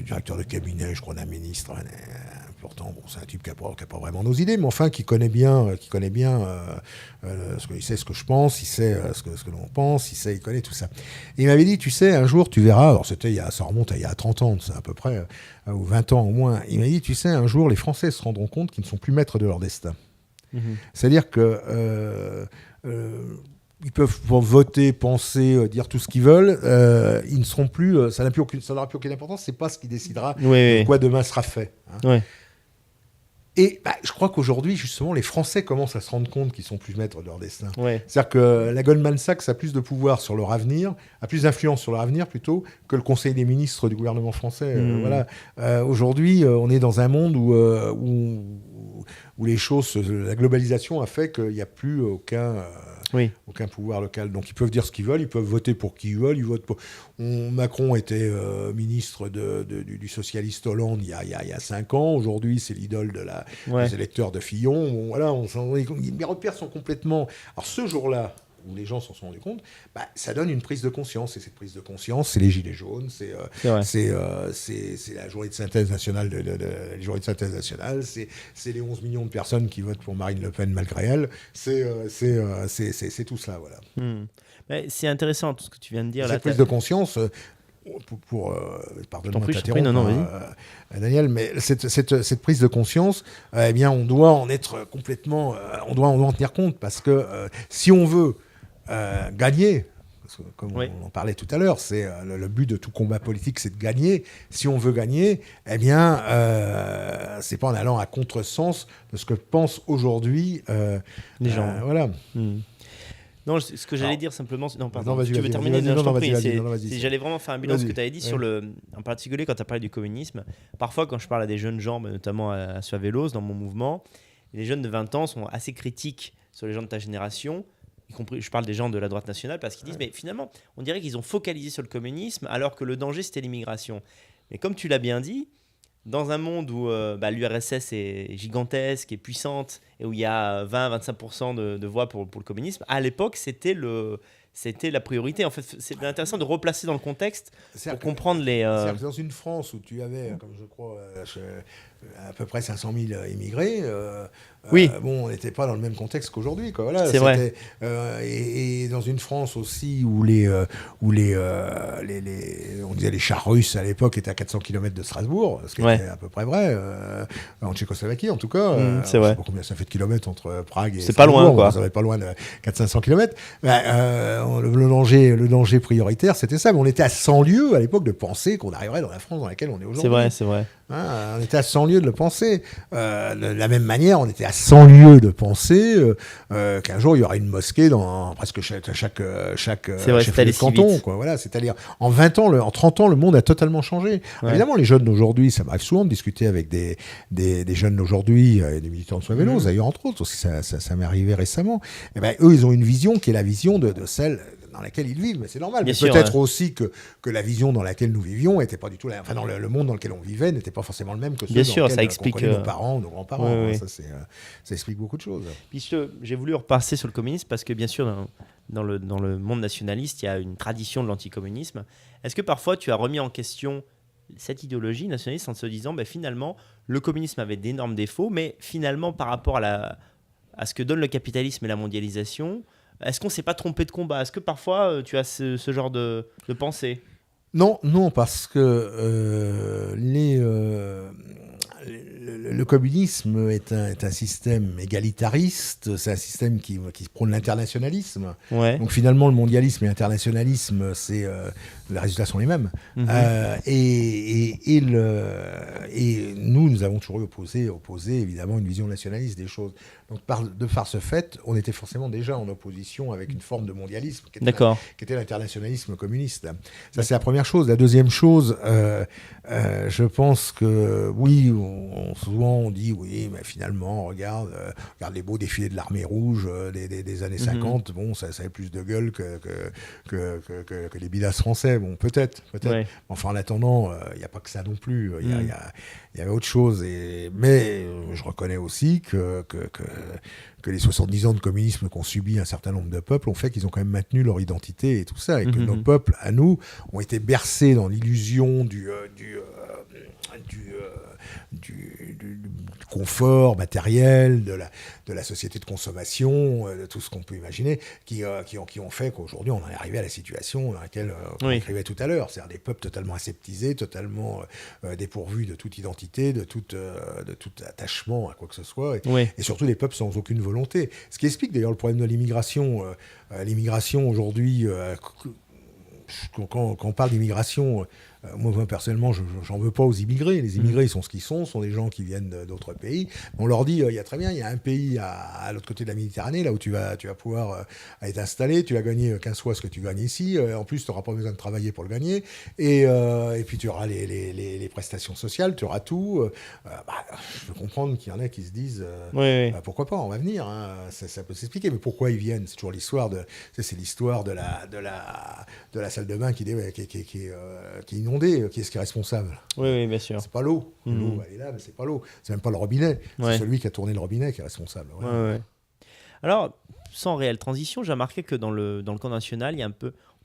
directeur de cabinet, je crois, d'un ministre important. Bon, c'est un type qui n'a pas vraiment nos idées, mais enfin qui connaît bien il sait ce que je pense, il sait ce que l'on pense, il connaît tout ça. Et il m'avait dit, tu sais, un jour tu verras, alors ça remonte à il y a 30 ans, c'est à peu près, ou 20 ans au moins, il m'a dit, tu sais, un jour les Français se rendront compte qu'ils ne sont plus maîtres de leur destin. C'est-à-dire que ils peuvent voter, penser, dire tout ce qu'ils veulent. Ils ne seront plus. Ça n'aura plus aucune importance. C'est pas ce qui décidera de quoi demain sera fait. Hein. Et je crois qu'aujourd'hui, justement, les Français commencent à se rendre compte qu'ils sont plus maîtres de leur destin. C'est-à-dire que la Goldman Sachs a plus de pouvoir sur leur avenir, a plus d'influence sur leur avenir plutôt que le Conseil des ministres du gouvernement français. Aujourd'hui, on est dans un monde où les choses, la globalisation a fait qu'il n'y a plus aucun pouvoir local. Donc ils peuvent dire ce qu'ils veulent, ils peuvent voter pour qui ils veulent. Ils votent pour... Macron était ministre du socialiste Hollande il y a 5 ans. Aujourd'hui, c'est l'idole des électeurs de Fillon. Bon, voilà, les repères sont complètement... Alors ce jour-là, où les gens s'en sont rendus compte, ça donne une prise de conscience. Et cette prise de conscience, c'est les Gilets jaunes, c'est la journée de synthèse nationale, les journées de synthèse nationale, c'est les 11 millions de personnes qui votent pour Marine Le Pen malgré elle. C'est tout cela, voilà. C'est intéressant tout ce que tu viens de dire. Cette prise de conscience... pardonne-moi de t'interrompre, Daniel, mais cette prise de conscience, eh bien, on doit en être complètement, on doit en tenir compte, parce que si on veut gagner, parce que, comme on en parlait tout à l'heure, c'est le but de tout combat politique, c'est de gagner. Si on veut gagner, eh bien, c'est pas en allant à contresens de ce que pensent aujourd'hui les gens. Voilà. Non, ce que j'allais dire simplement... Non, pardon, vas-y, tu veux terminer? Non, je t'en prie. Vas-y. J'allais vraiment faire un bilan de ce que tu avais dit en particulier quand tu as parlé du communisme. Parfois, quand je parle à des jeunes gens, notamment à Suavelos, dans mon mouvement, les jeunes de 20 ans sont assez critiques sur les gens de ta génération, y compris, je parle des gens de la droite nationale, parce qu'ils disent, mais finalement, on dirait qu'ils ont focalisé sur le communisme, alors que le danger, c'était l'immigration. Mais comme tu l'as bien dit, dans un monde où l'URSS est gigantesque et puissante, et où il y a 20-25% de voix pour le communisme, à l'époque, c'était la priorité. En fait, c'est intéressant de replacer dans le contexte pour comprendre les... C'est-à-dire que dans une France où tu avais, comme je crois, à peu près 500 000 immigrés, bon, on n'était pas dans le même contexte qu'aujourd'hui, quoi. Voilà, c'est vrai. Et dans une France aussi où on disait les chars russes à l'époque étaient à 400 km de Strasbourg, ce qui était à peu près vrai, en Tchécoslovaquie en tout cas. C'est vrai. Je sais pas combien ça fait de kilomètres entre Prague et c'est Strasbourg, pas loin, quoi. Ça va être pas loin de 400-500 km. Le danger prioritaire, c'était ça. Mais on était à 100 lieues à l'époque de penser qu'on arriverait dans la France dans laquelle on est aujourd'hui. C'est vrai. Hein, on était à 100 lieues de le penser. De la même manière, on était à 100 lieues de penser qu'un jour, il y aura une mosquée dans presque chaque C'est vrai, chef-lieu de canton. Quoi. Voilà, c'est-à-dire, en 20 ans, en 30 ans, le monde a totalement changé. Ouais. Évidemment, les jeunes d'aujourd'hui, ça m'arrive souvent de discuter avec des jeunes d'aujourd'hui, des militants de Sois-Vélos, d'ailleurs, entre autres, aussi, ça m'est arrivé récemment. Et ben, eux, ils ont une vision qui est la vision de celle dans laquelle ils vivent, mais c'est normal. Bien mais sûr, peut-être aussi que la vision dans laelle nous vivions était pas du tout la... Enfin, dans le monde dans lequel on vivait n'était pas forcément le même que ceux dans lequel on connaît nos parents, nos grands-parents. Oui. Ça explique beaucoup de choses. Puis j'ai voulu repasser sur le communisme parce que bien sûr, dans le monde nationaliste, il y a une tradition de l'anticommunisme. Est-ce que parfois tu as remis en question cette idéologie nationaliste en se disant finalement, le communisme avait d'énormes défauts, mais finalement, par rapport à ce que donne le capitalisme et la mondialisation, est-ce qu'on ne s'est pas trompé de combat? Est-ce que parfois tu as ce genre de pensée? Non, parce que le communisme est un système égalitariste, c'est un système qui prône l'internationalisme. Ouais. Donc finalement, le mondialisme et l'internationalisme, les résultats sont les mêmes. Et nous avons toujours opposé évidemment une vision nationaliste des choses. Donc de par ce fait, on était forcément déjà en opposition avec une forme de mondialisme qui était l'internationalisme communiste. Ça, c'est la première chose. La deuxième chose, je pense que oui, souvent on dit oui, mais finalement, regarde les beaux défilés de l'armée rouge des années 50, bon, ça avait plus de gueule que les bidas français. Bon, peut-être. Ouais. Enfin, en attendant, il n'y a pas que ça non plus. Il y avait autre chose. Mais je reconnais aussi que les 70 ans de communisme qu'ont subi un certain nombre de peuples ont fait qu'ils ont quand même maintenu leur identité et tout ça, et que nos peuples, à nous, ont été bercés dans l'illusion du confort matériel, de la société de consommation, de tout ce qu'on peut imaginer, qui ont fait qu'aujourd'hui, on en est arrivé à la situation dans laquelle on écrivait tout à l'heure, c'est-à-dire des peuples totalement aseptisés, totalement dépourvus de toute identité, de tout attachement à quoi que ce soit, et surtout des peuples sans aucune volonté. Ce qui explique d'ailleurs le problème de l'immigration. L'immigration aujourd'hui, quand on parle d'immigration, moi personnellement, j'en veux pas aux immigrés. Les immigrés, ils sont ce qu'ils sont des gens qui viennent d'autres pays. On leur dit, il y a un pays à l'autre côté de la Méditerranée, là où tu vas pouvoir être installé, tu vas gagner 15 fois ce que tu gagnes ici. En plus, tu n'auras pas besoin de travailler pour le gagner. Et puis, tu auras les prestations sociales, tu auras tout. Je peux comprendre qu'il y en a qui se disent, pourquoi pas, on va venir. Hein. Ça peut s'expliquer. Mais pourquoi ils viennent? C'est toujours l'histoire c'est l'histoire de la salle de bain qui est inondée. Qui est-ce qui est responsable? Oui, bien sûr. C'est pas l'eau. L'eau, elle est là, mais c'est pas l'eau. C'est même pas le robinet. C'est celui qui a tourné le robinet qui est responsable. Alors, sans réelle transition, j'ai remarqué que dans le camp national, on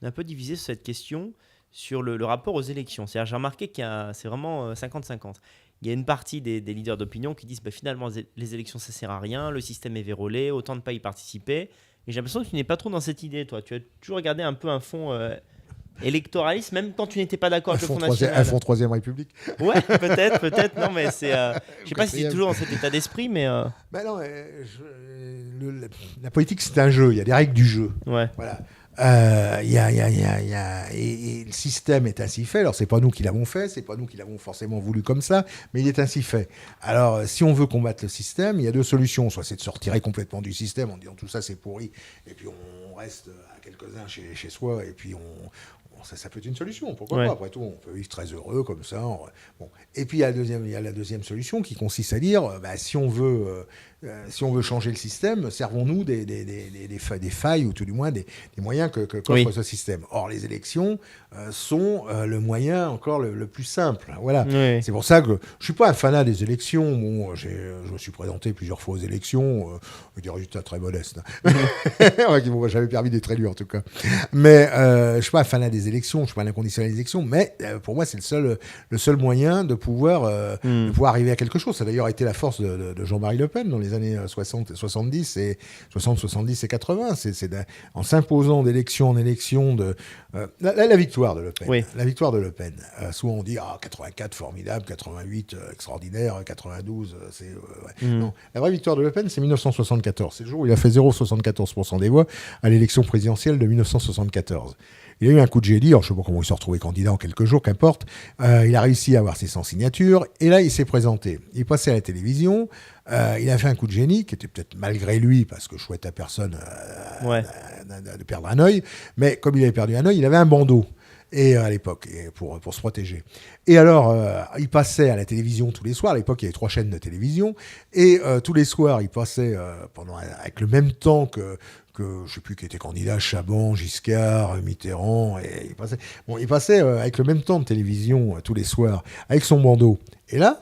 est un peu divisé sur cette question sur le rapport aux élections. C'est-à-dire, j'ai remarqué c'est vraiment 50-50. Il y a une partie des leaders d'opinion qui disent finalement, les élections, ça sert à rien, le système est vérolé, autant ne pas y participer. Et j'ai l'impression que tu n'es pas trop dans cette idée, toi. Tu as toujours regardé un peu un fond... électoraliste, même quand tu n'étais pas d'accord avec le Front National. Un Front Troisième République. Ouais, peut-être. Non, mais c'est... je sais pas si c'est toujours dans cet état d'esprit, mais... non, la politique, c'est un jeu. Il y a des règles du jeu. Ouais. Voilà. Et le système est ainsi fait. Alors, c'est pas nous qui l'avons fait, c'est pas nous qui l'avons forcément voulu comme ça, mais il est ainsi fait. Alors, si on veut combattre le système, il y a deux solutions. Soit c'est de se retirer complètement du système en disant tout ça c'est pourri, et puis on reste à quelques-uns chez soi, et puis ça peut être une solution, pourquoi pas. Après tout, on peut vivre très heureux comme ça. Bon. Et puis il y a la deuxième solution qui consiste à dire, si on veut changer le système, servons-nous des failles ou tout du moins des moyens qu'offre ce système. Or, les élections sont le moyen encore le plus simple. Voilà. Oui. C'est pour ça que je suis pas un fanat des élections. Bon, je me suis présenté plusieurs fois aux élections, avec des résultats très modestes, qui m'ont jamais permis d'être élu en tout cas. Mais je suis pas un fanat des élections, je suis pas un inconditionnel des élections. Mais pour moi, c'est le seul moyen de pouvoir arriver à quelque chose. Ça a d'ailleurs été la force de Jean-Marie Le Pen dans les années 70 et 80. C'est en s'imposant d'élection en élection la victoire de Le Pen. Oui. La victoire de Le Pen. Souvent on dit 84 formidable, 88 extraordinaire, 92 Non, la vraie victoire de Le Pen c'est 1974. C'est le jour où il a fait 0,74% des voix à l'élection présidentielle de 1974. Il a eu un coup de j'ai dit, alors, je ne sais pas comment il s'est retrouvé candidat en quelques jours, qu'importe, il a réussi à avoir ses 100 signatures, et là, il s'est présenté. Il est passé à la télévision, il a fait un coup de génie, qui était peut-être malgré lui, parce que je souhaite à personne de perdre un œil, mais comme il avait perdu un œil, il avait un bandeau. Et à l'époque, pour se protéger. Et alors, il passait à la télévision tous les soirs. À l'époque, il y avait 3 chaînes de télévision. Et tous les soirs, il passait avec le même temps que je ne sais plus qui était candidat, Chaban, Giscard, Mitterrand. Et il passait avec le même temps de télévision tous les soirs, avec son bandeau. Et là,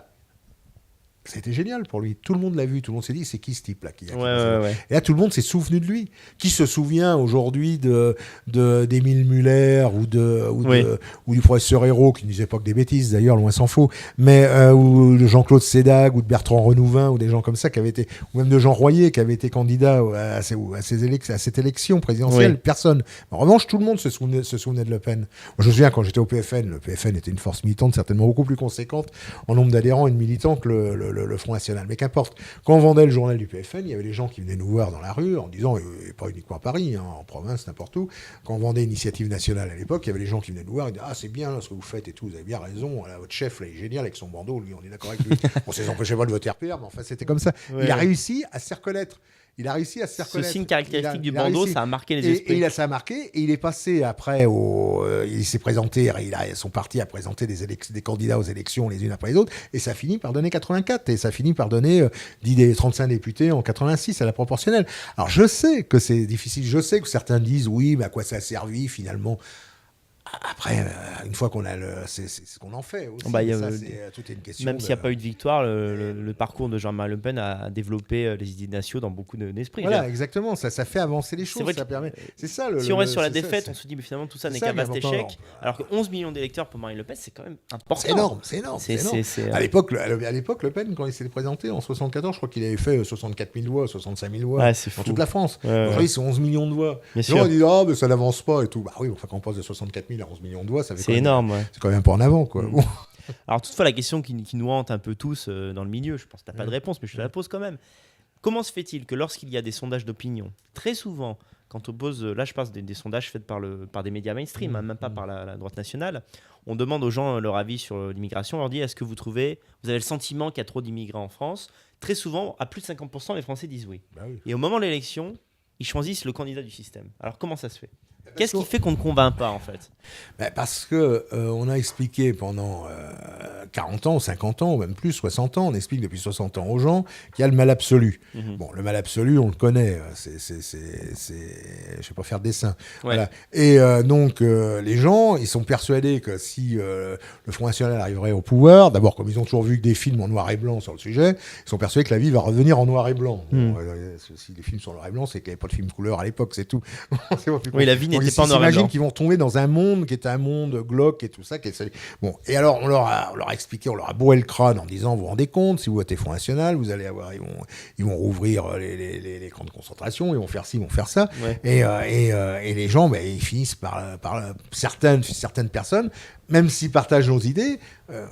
c'était génial pour lui. Tout le monde l'a vu. Tout le monde s'est dit, c'est qui ce type-là Ouais. Et là, tout le monde s'est souvenu de lui. Qui se souvient aujourd'hui d'Émile Muller ou du professeur Hérault, qui ne disait pas que des bêtises, d'ailleurs, loin s'en faut, mais ou de Jean-Claude Sédag ou de Bertrand Renouvin ou des gens comme ça qui avaient été, ou même de Jean Royer qui avait été candidat à cette élection présidentielle. Oui. Personne. En revanche, tout le monde se souvenait de Le Pen. Moi, je me souviens quand j'étais au PFN, le PFN était une force militante certainement beaucoup plus conséquente en nombre d'adhérents et de militants que le Front National. Mais qu'importe, quand on vendait le journal du PFN, il y avait des gens qui venaient nous voir dans la rue en disant, et pas uniquement à Paris, en province, n'importe où, quand on vendait Initiative Nationale à l'époque, il y avait des gens qui venaient nous voir et disaient, ah c'est bien là, ce que vous faites et tout, vous avez bien raison, là, votre chef là, il est génial avec son bandeau, lui, on est d'accord avec lui. On ne s'empêchait pas de voter RPR, mais enfin c'était comme ça. Ouais. Il a réussi à se faire reconnaître. Ce signe caractéristique du bandeau, ça a marqué les esprits. Ça a marqué, et il est passé après il s'est présenté, son parti a présenté des candidats aux élections les unes après les autres, et ça finit par donner 84, et ça finit par donner 35 députés en 86 à la proportionnelle. Alors je sais que c'est difficile, je sais que certains disent, oui, mais à quoi ça a servi finalement ? Après, une fois qu'on a c'est ce qu'on en fait aussi. Tout est une question. Même s'il n'y a pas eu de victoire, le parcours de Jean-Marie Le Pen a développé les idées nationales dans beaucoup d'esprits. Voilà, exactement. Ça fait avancer les choses. C'est ça. Si on reste sur la défète, on se dit, mais finalement, tout ça n'est qu'un vaste échec. Alors que 11 millions d'électeurs pour Marine Le Pen, c'est quand même important. C'est énorme. À l'époque, Le Pen, quand il s'est présenté en 74, je crois qu'il avait fait 64 000 voix, 65 000 voix dans toute la France. Aujourd'hui, c'est 11 millions de voix. Les gens disent, mais ça n'avance pas et tout. Bah oui, enfin, quand on passe de 64 000 à 11 millions de voix, ça fait énorme. C'est quand même pas en avant, quoi. Bon. Alors toutefois, la question qui nous hante un peu tous dans le milieu, je pense que tu n'as pas de réponse, mais je te la pose quand même. Comment se fait-il que lorsqu'il y a des sondages d'opinion, très souvent, quand on pose, là je parle des sondages faits par des médias mainstream, même pas par la droite nationale, on demande aux gens leur avis sur l'immigration, on leur dit, est-ce que vous avez le sentiment qu'il y a trop d'immigrants en France ? Très souvent, à plus de 50%, les Français disent oui. Bah oui. Et au moment de l'élection, ils choisissent le candidat du système. Alors comment ça se fait ? Qu'est-ce qui fait qu'on ne convainc pas, en fait ? Parce qu'on a expliqué pendant 40 ans, 50 ans, ou même plus, 60 ans, on explique depuis 60 ans aux gens qu'il y a le mal absolu. Mm-hmm. Bon, le mal absolu, on le connaît, je ne vais pas faire de dessin. Ouais. Voilà. Et donc, les gens, ils sont persuadés que si le Front National arriverait au pouvoir, d'abord, comme ils ont toujours vu que des films en noir et blanc sur le sujet, ils sont persuadés que la vie va revenir en noir et blanc. Bon, si les films sont en noir et blanc, c'est qu'il n'y avait pas de film couleur à l'époque, c'est tout. Oui, la vie n'était pas en noir et blanc. J'imagine qu'ils vont tomber dans un monde qui est un monde glauque et tout ça. Bon, et alors on leur a expliqué, on leur a bourré le crâne en disant, vous vous rendez compte, si vous votez Front National, vous allez avoir, ils vont rouvrir les camps de concentration, ils vont faire ci, ils vont faire ça. Ouais. Et les gens, ils finissent par certaines personnes, même s'ils partagent nos idées,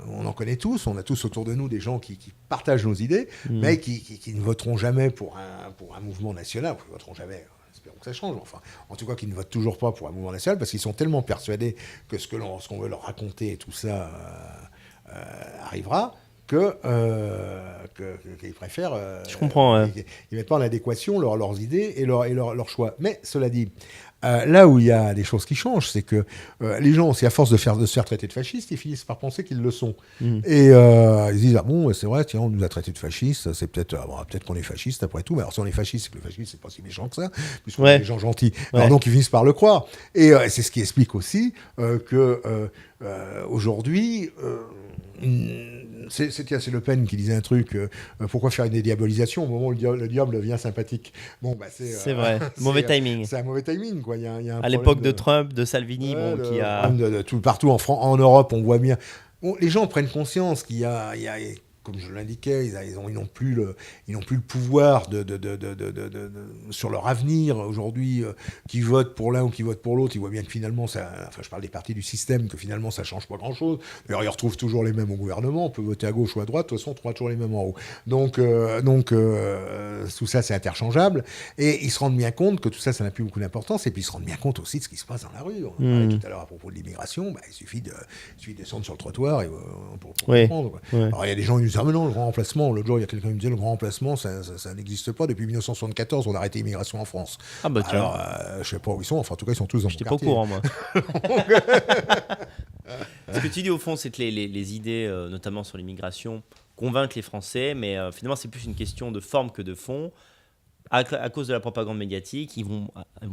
on en connaît tous, on a tous autour de nous des gens qui partagent nos idées, mais qui ne voteront jamais pour un mouvement national, qui ne voteront jamais. Espérons que ça change. Enfin, en tout cas, qu'ils ne votent toujours pas pour un mouvement national parce qu'ils sont tellement persuadés que ce qu'on veut leur raconter et tout ça arrivera qu'ils préfèrent. Je comprends. Ils ne mettent pas en adéquation leurs idées et leurs choix. Mais cela dit, là où il y a des choses qui changent, c'est que les gens, c'est à force de se faire traiter de fascistes, ils finissent par penser qu'ils le sont. Et ils disent, ah bon, c'est vrai, tiens, on nous a traités de fascistes, c'est peut-être qu'on est fasciste après tout, mais alors si on est fasciste, c'est que le fascisme, c'est pas si méchant que ça, puisqu'on est des gens gentils. Alors donc ils finissent par le croire. Et c'est ce qui explique aussi que aujourd'hui, c'est Le Pen qui disait un truc, pourquoi faire une dédiabolisation au moment où le diable devient sympathique. Bon, c'est vrai, mauvais timing. C'est un mauvais timing, quoi. Il y a à l'époque de Trump, de Salvini, qui a... Partout en Europe, on voit bien... Bon, les gens prennent conscience qu'il y a comme je l'indiquais, ils n'ont plus le pouvoir sur leur avenir. Aujourd'hui, qui votent pour l'un ou qui votent pour l'autre, ils voient bien que finalement, je parle des partis du système, que finalement, ça ne change pas grand-chose. D'ailleurs, ils retrouvent toujours les mêmes au gouvernement. On peut voter à gauche ou à droite. De toute façon, on trouvera toujours les mêmes en haut. Donc tout ça, c'est interchangeable. Et ils se rendent bien compte que tout ça, ça n'a plus beaucoup d'importance. Et puis, ils se rendent bien compte aussi de ce qui se passe dans la rue. On en parlait tout à l'heure à propos de l'immigration. Il suffit de descendre sur le trottoir pour comprendre. Quoi. Alors, il y a des gens qui nous disent « Ah, mais non, le grand remplacement. » L'autre jour, il y a quelqu'un qui me disait « Le grand remplacement, ça n'existe pas. Depuis 1974, on a arrêté l'immigration en France. » Ah bah tiens. Alors, je ne sais pas où ils sont. Enfin, en tout cas, ils sont tous dans mon quartier. J'étais pas au courant, moi. Ce que tu dis, au fond, c'est que les idées, notamment sur l'immigration, convainquent les Français, mais finalement, c'est plus une question de forme que de fond. À cause de la propagande médiatique, ils vont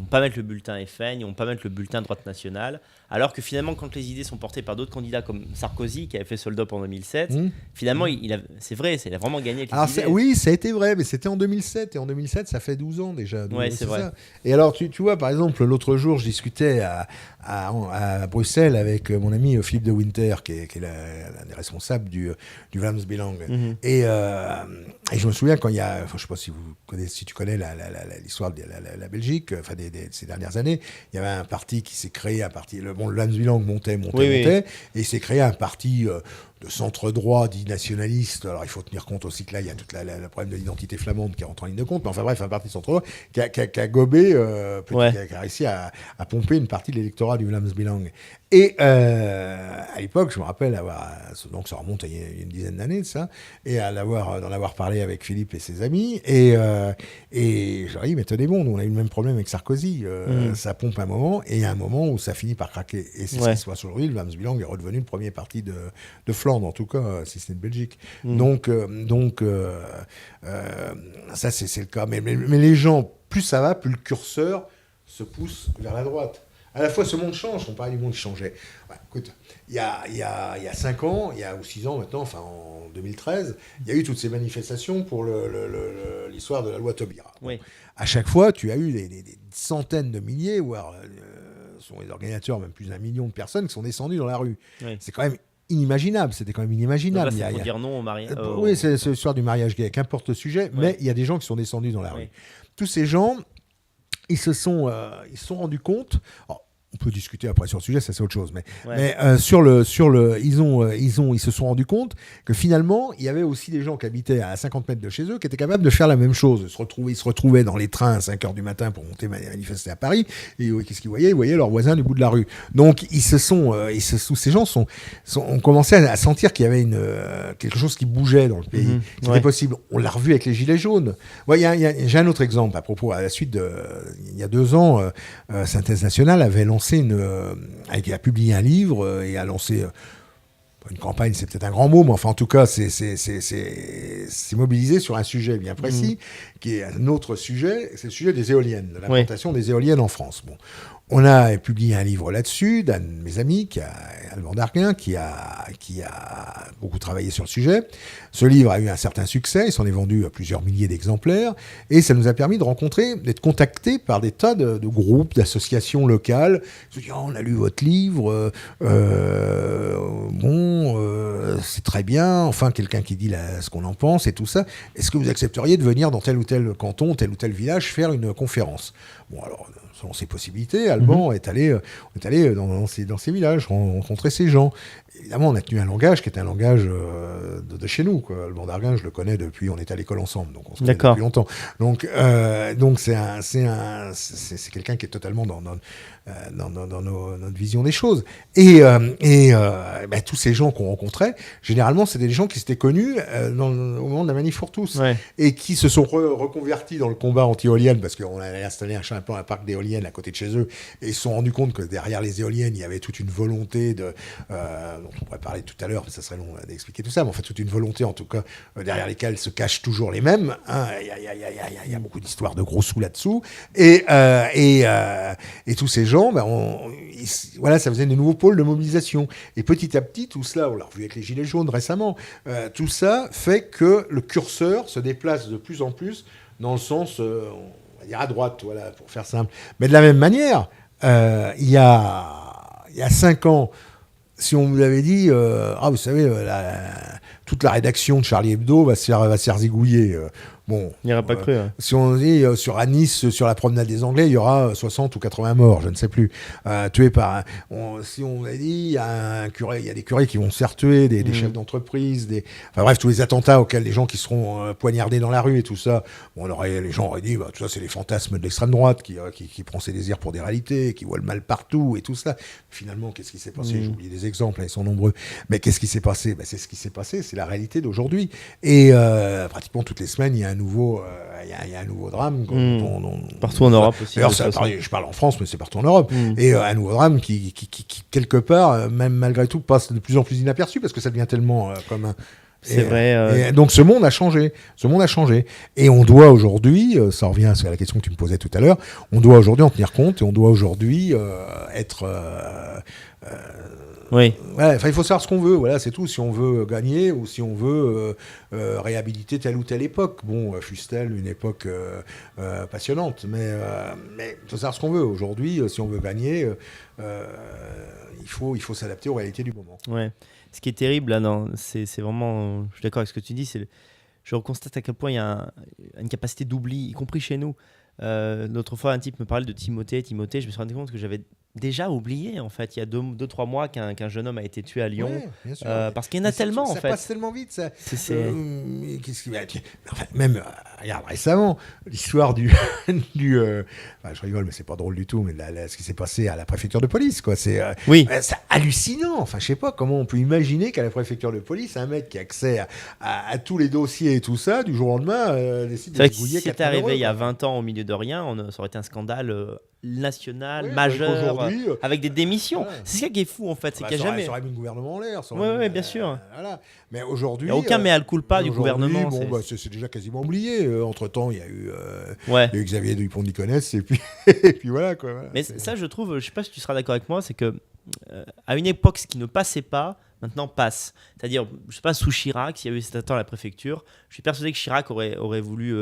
pas mettre le bulletin FN, ils vont pas mettre le bulletin droite nationale, alors que finalement, quand les idées sont portées par d'autres candidats comme Sarkozy, qui avait fait Sold-Up en 2007, finalement, c'est vrai, il a vraiment gagné avec les idées. Oui, ça a été vrai, mais c'était en 2007, et en 2007, ça fait 12 ans déjà. Ouais, c'est vrai. Ça. Et alors, tu vois, par exemple, l'autre jour, je discutais à Bruxelles avec mon ami Philippe de Winter, qui est l'un des responsables du Vlaams-Belang. Et je me souviens quand il y a, je ne sais pas si tu connais l'histoire de la Belgique, enfin ces dernières années, il y avait un parti qui s'est créé, le Vlaams-Belang montait, et il s'est créé un parti de centre-droit, dit nationaliste. Alors, il faut tenir compte aussi que là, il y a tout le problème de l'identité flamande qui rentre en ligne de compte. Mais enfin bref, un parti de centre-droit qui a gobé, qui a réussi à pomper une partie de l'électorat du Vlaams-Belang. Et à l'époque, je me rappelle donc ça remonte il y a une dizaine d'années de ça, et d'en avoir parlé avec Philippe et ses amis. Et je leur ai dit, mais tenez bon, nous on a eu le même problème avec Sarkozy. Ça pompe un moment, et il y a un moment où ça finit par craquer. Et c'est ce qui se passe aujourd'hui. Le Vlaams-Belang est redevenu le premier parti de Flandre, en tout cas, si ce n'est de Belgique. Donc ça, c'est le cas. Mais les gens, plus ça va, plus le curseur se pousse vers la droite. À la fois, ce monde change. On parlait du monde qui changeait. Ouais, écoute, il y a 5 ans, ou 6 ans maintenant, enfin en 2013, il y a eu toutes ces manifestations pour l'histoire de la loi Taubira. Oui. À chaque fois, tu as eu des centaines de milliers, voire sont les organisateurs, même plus d'1 million de personnes qui sont descendues dans la rue. Oui. C'est quand même inimaginable. C'était quand même inimaginable. Donc là, c'est dire non au mariage. Oui, c'est l'histoire du mariage gay, qu'importe le sujet, mais il y a des gens qui sont descendus dans la rue. Tous ces gens, ils se sont rendus compte. Alors, on peut discuter après sur le sujet, ça c'est autre chose. Mais ils se sont rendus compte que finalement, il y avait aussi des gens qui habitaient à 50 mètres de chez eux qui étaient capables de faire la même chose. Ils se retrouvaient dans les trains à 5 h du matin pour monter manifester à Paris. Et qu'est-ce qu'ils voyaient ? Ils voyaient leurs voisins du bout de la rue. Donc, ces gens ont commencé à sentir qu'il y avait quelque chose qui bougeait dans le pays. C'était possible. On l'a revu avec les Gilets jaunes. J'ai un autre exemple à propos. À la suite il y a 2 ans, Synthèse Nationale avait a publié un livre et a lancé une campagne, c'est peut-être un grand mot, mais enfin en tout cas c'est mobilisé sur un sujet bien précis, qui est un autre sujet, c'est le sujet des éoliennes, de l'implantation des éoliennes en France. Bon. On a publié un livre là-dessus d'un de mes amis, Alban Darguin, qui a beaucoup travaillé sur le sujet. Ce livre a eu un certain succès, il s'en est vendu à plusieurs milliers d'exemplaires, et ça nous a permis d'être contactés par des tas de groupes, d'associations locales. Ils se disent, on a lu votre livre, c'est très bien, enfin quelqu'un qui dit ce qu'on en pense et tout ça. Est-ce que vous accepteriez de venir dans tel ou tel canton, tel ou tel village, faire une conférence ? Bon, alors, selon ses possibilités, Alban est allé dans ces villages, rencontrer ces gens. Évidemment, on a tenu un langage qui est un langage de chez nous, quoi. Alban Darguin, je le connais depuis, on est à l'école ensemble, donc on se connaît depuis longtemps. Donc c'est quelqu'un qui est totalement dans notre vision des choses. Et tous ces gens qu'on rencontrait, généralement, c'était des gens qui s'étaient connus au moment de la Manif pour tous, et qui se sont reconvertis dans le combat anti-éolienne, parce qu'on avait installé un parc d'éoliennes à côté de chez eux, et ils se sont rendus compte que derrière les éoliennes, il y avait toute une volonté dont on pourrait parler tout à l'heure, mais ça serait long d'expliquer tout ça, mais en fait, toute une volonté, en tout cas, derrière lesquelles se cachent toujours les mêmes. Il y a beaucoup d'histoires de gros sous là-dessous. Et tous ces gens, ça faisait des nouveaux pôles de mobilisation. Et petit à petit, tout cela, on l'a revu avec les Gilets jaunes récemment, tout ça fait que le curseur se déplace de plus en plus dans le sens, on va dire à droite, voilà, pour faire simple. Mais de la même manière, il y a 5 ans, si on vous avait dit, vous savez, toute la rédaction de Charlie Hebdo va se faire zigouiller. Bon, Il n'y aurait pas cru. Hein. si on dit à Nice, sur la promenade des Anglais, il y aura 60 ou 80 morts, je ne sais plus, tués par. Si on a dit, il y a des curés qui vont se faire tuer, des chefs d'entreprise, enfin bref, tous les attentats auxquels les gens qui seront poignardés dans la rue et tout ça. Bon, les gens auraient dit, tout ça, c'est les fantasmes de l'extrême droite qui prend ses désirs pour des réalités, qui voit le mal partout et tout ça. Finalement, qu'est-ce qui s'est passé ? J'ai oublié des exemples, ils sont nombreux. Mais qu'est-ce qui s'est passé ? C'est ce qui s'est passé, c'est la réalité d'aujourd'hui. Et pratiquement toutes les semaines, il y a un nouveau drame. Partout en Europe aussi. D'ailleurs, je parle en France, mais c'est partout en Europe. Et un nouveau drame qui quelque part, même malgré tout, passe de plus en plus inaperçu parce que ça devient tellement commun. C'est vrai. Et donc ce monde a changé. Et on doit aujourd'hui, ça revient à la question que tu me posais tout à l'heure, on doit aujourd'hui en tenir compte et on doit aujourd'hui être... oui. Ouais, il faut savoir ce qu'on veut, voilà, c'est tout. Si on veut gagner ou si on veut réhabiliter telle ou telle époque. Bon, fût-elle une époque passionnante, mais il faut savoir ce qu'on veut. Aujourd'hui, si on veut gagner, il faut s'adapter aux réalités du moment. Ouais. Ce qui est terrible, là, c'est vraiment... Je suis d'accord avec ce que tu dis. Je constate à quel point il y a une capacité d'oubli, y compris chez nous. L'autre fois, un type me parlait de Timothée. Je me suis rendu compte que j'avais déjà oublié, en fait, il y a 2-3 mois qu'un jeune homme a été tué à Lyon. Ouais, bien sûr, parce qu'il y en a tellement, en fait. Ça passe tellement vite, ça. Qu'est-ce qui va... Enfin, même, regarde, récemment, l'histoire je rigole, mais c'est pas drôle du tout, mais ce qui s'est passé à la préfecture de police, quoi. C'est hallucinant. Enfin, je sais pas comment on peut imaginer qu'à la préfecture de police, un mec qui a accès à tous les dossiers et tout ça, du jour au lendemain, décide de zigouiller. Si c'était arrivé il y a 20 ans au milieu de rien, ça aurait été un scandale national, majeur, avec des démissions. Voilà. C'est ça qui est fou, en fait. C'est qu'il y a jamais... Ça aurait mis le gouvernement en l'air. Oui, bien sûr. Voilà. Mais aujourd'hui... Il n'y a aucun mea culpa du gouvernement. C'est déjà quasiment oublié. Entre-temps, il y a eu Xavier Dupont-de-Ligonnès et puis voilà, quoi. Voilà, mais ça, je trouve, je ne sais pas si tu seras d'accord avec moi, c'est que à une époque, ce qui ne passait pas, maintenant passe. C'est-à-dire, je ne sais pas, sous Chirac, s'il y avait eu cet attentat à la préfecture, je suis persuadé que Chirac aurait voulu...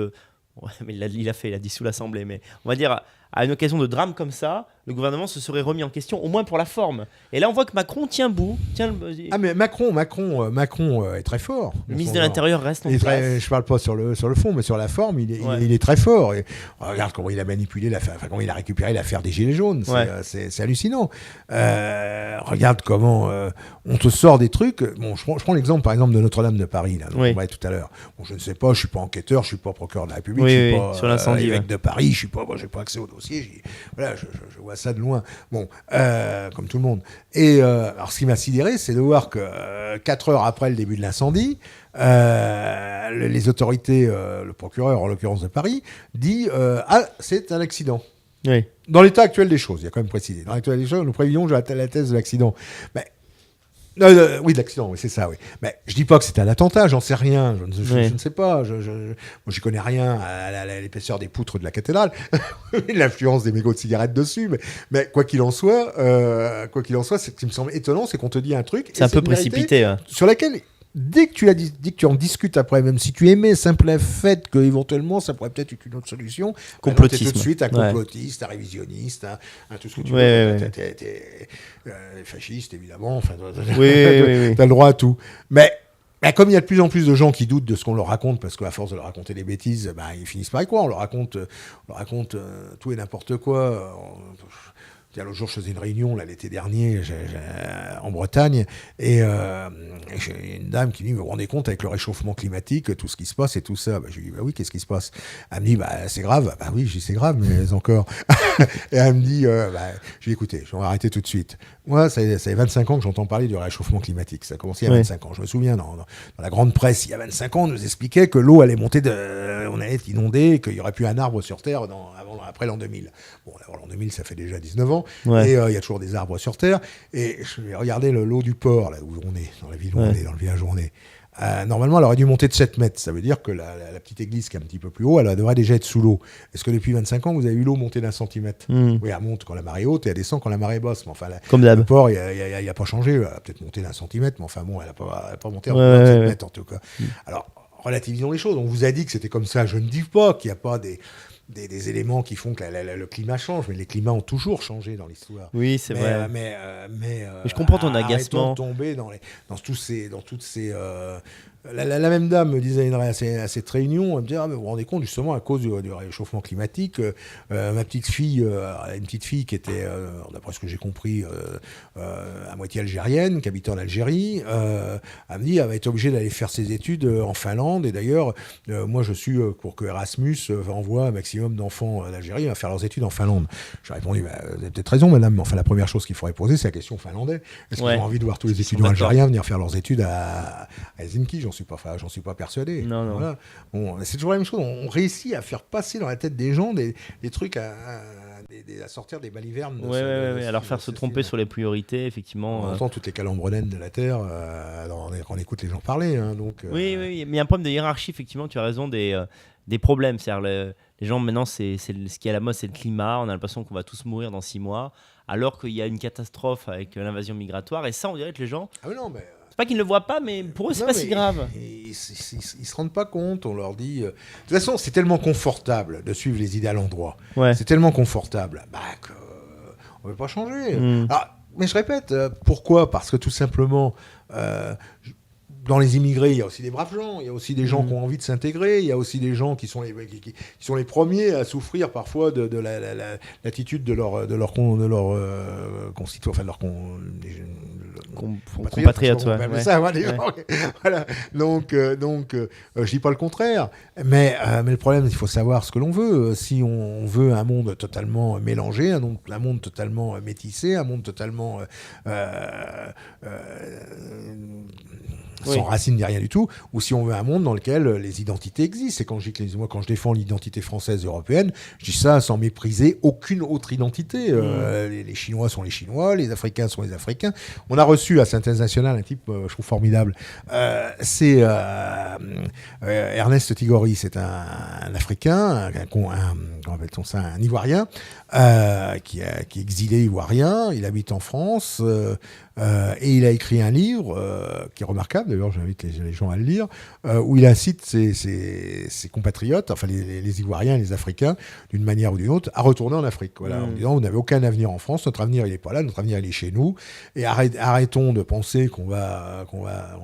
mais il a dissous l'Assemblée, mais on va dire, à une occasion de drame comme ça, le gouvernement se serait remis en question, au moins pour la forme. Et là, on voit que Macron tient bon. Mais Macron est très fort. Le ministre de l'Intérieur reste en place. Je parle pas sur le fond, mais sur la forme, il est très fort. Et regarde comment il a manipulé comment il a récupéré l'affaire des Gilets jaunes. C'est hallucinant. Regarde comment on te sort des trucs. Bon, je prends l'exemple, par exemple, de Notre-Dame de Paris, là, dont on parlait tout à l'heure. Bon, je ne sais pas, je suis pas enquêteur, je suis pas procureur de la République, je suis pas sur l'incendie, évêque de Paris, j'ai pas accès au dossier. Voilà, je vois ça de loin. Bon, comme tout le monde. Et alors, ce qui m'a sidéré, c'est de voir que 4 heures après le début de l'incendie, les autorités, le procureur, en l'occurrence de Paris, dit c'est un accident. Oui. Dans l'état actuel des choses, il y a quand même précisé. Dans l'état actuel des choses, nous prévions la thèse de l'accident. Mais oui, de l'accident, oui, c'est ça, oui. Mais je dis pas que c'était un attentat, j'en sais rien, je ne sais pas. Moi, j'y connais rien à l'épaisseur des poutres de la cathédrale, l'influence des mégots de cigarettes dessus. Mais quoi qu'il en soit, ce qui me semble étonnant, c'est qu'on te dit un truc. C'est un peu précipité. Sur laquelle, dès que tu en discutes après, même si tu aimais simple fait qu'éventuellement ça pourrait peut-être être une autre solution, complotisme. T'es tout de suite un complotiste, un révisionniste, un tout ce que tu veux. T'es fasciste, évidemment. Enfin, t'as le droit à tout. Mais comme il y a de plus en plus de gens qui doutent de ce qu'on leur raconte, parce qu'à force de leur raconter des bêtises, ils finissent par y croire. On leur raconte tout et n'importe quoi. L'autre jour, je faisais une réunion l'été dernier en Bretagne et j'ai une dame qui me dit, vous vous rendez compte avec le réchauffement climatique, tout ce qui se passe et tout ça. Je lui dis, oui, qu'est-ce qui se passe? Elle me dit, c'est grave. Oui, je dis, c'est grave, mais encore. Et elle me dit, je lui dis, écoutez, je vais arrêter tout de suite. Moi, ça fait 25 ans que j'entends parler du réchauffement climatique. Ça a commencé il y a 25 ans. Je me souviens, dans la grande presse, il y a 25 ans, on nous expliquait que l'eau allait monter, on allait être inondé, qu'il n'y aurait plus un arbre sur Terre après l'an 2000. Bon, l'an 2000, ça fait déjà 19 ans. Et il y a toujours des arbres sur Terre. Et je regardais l'eau du port, là où on est, dans la ville où on est, dans le village où on est. Normalement, elle aurait dû monter de 7 mètres. Ça veut dire que la petite église qui est un petit peu plus haut, elle devrait déjà être sous l'eau. Est-ce que depuis 25 ans, vous avez eu l'eau monter d'1 centimètre? Oui, elle monte quand la marée est haute et elle descend quand la marée est basse. Mais enfin, comme d'hab. Le port, il n'y a pas changé. Elle a peut-être monté d'1 centimètre, mais enfin bon, elle n'a pas monté en 27 mètres en tout cas. Alors, relativisons les choses. On vous a dit que c'était comme ça. Je ne dis pas qu'il n'y a pas des des éléments qui font que le climat change, mais les climats ont toujours changé dans l'histoire. Oui, c'est vrai. Mais je comprends ton arrêtons agacement. de tomber dans toutes ces la même dame me disait à cette réunion, elle me disait, mais vous vous rendez compte, justement, à cause du réchauffement climatique, ma petite fille, une petite fille qui était, d'après ce que j'ai compris, à moitié algérienne, qui habitait en Algérie, elle me dit, elle va être obligée d'aller faire ses études en Finlande. Et d'ailleurs, moi, je suis pour que Erasmus envoie un maximum d'enfants en Algérie à faire leurs études en Finlande. J'ai répondu, vous avez peut-être raison, madame, mais enfin, la première chose qu'il faudrait poser, c'est la question finlandais. Est-ce qu'ils ont envie de voir tous les étudiants algériens venir faire leurs études à Helsinki? J'en suis pas persuadé. Non. Voilà. Bon, c'est toujours la même chose. On réussit à faire passer dans la tête des gens des trucs à sortir des balivernes. À leur faire se tromper sur les priorités, effectivement. On entend toutes les calembrenaines de la Terre quand on écoute les gens parler. Hein, donc, Oui, mais il y a un problème de hiérarchie, effectivement, tu as raison, des problèmes. C'est-à-dire, les gens, maintenant, ce qui est à la mode, c'est le climat. On a l'impression qu'on va tous mourir dans 6 mois, alors qu'il y a une catastrophe avec l'invasion migratoire. Et ça, on dirait que les gens... Ah non, mais... Pas qu'ils ne le voient pas, mais pour eux, c'est pas si grave. Ils se rendent pas compte. On leur dit... De toute façon, c'est tellement confortable de suivre les idées à l'endroit. Ouais. C'est tellement confortable qu'on ne veut pas changer. Alors, mais je répète, pourquoi ? Parce que tout simplement... dans les immigrés, il y a aussi des braves gens, il y a aussi des gens qui ont envie de s'intégrer, il y a aussi des gens qui sont les premiers à souffrir parfois de l'attitude de leurs concitoyens, enfin de leurs compatriotes. Voilà. Donc, je dis pas le contraire, mais le problème, il faut savoir ce que l'on veut. Si on veut un monde totalement mélangé, un monde totalement métissé, un monde totalement sans racines ni rien du tout, ou si on veut un monde dans lequel les identités existent. Et quand je défends l'identité française européenne, je dis ça sans mépriser aucune autre identité. Les Chinois sont les Chinois, les Africains sont les Africains. On a reçu à Synthèse Nationale un type, je trouve formidable, c'est Ernest Tigori, c'est un Africain, un Ivoirien, qui est exilé ivoirien, il habite en France, et il a écrit un livre qui est remarquable, d'ailleurs j'invite les gens à le lire, où il incite ses compatriotes, enfin les Ivoiriens et les Africains, d'une manière ou d'une autre, à retourner en Afrique. Voilà, en disant, vous n'avez aucun avenir en France, notre avenir il n'est pas là, notre avenir il est chez nous, et arrêtons de penser qu'on va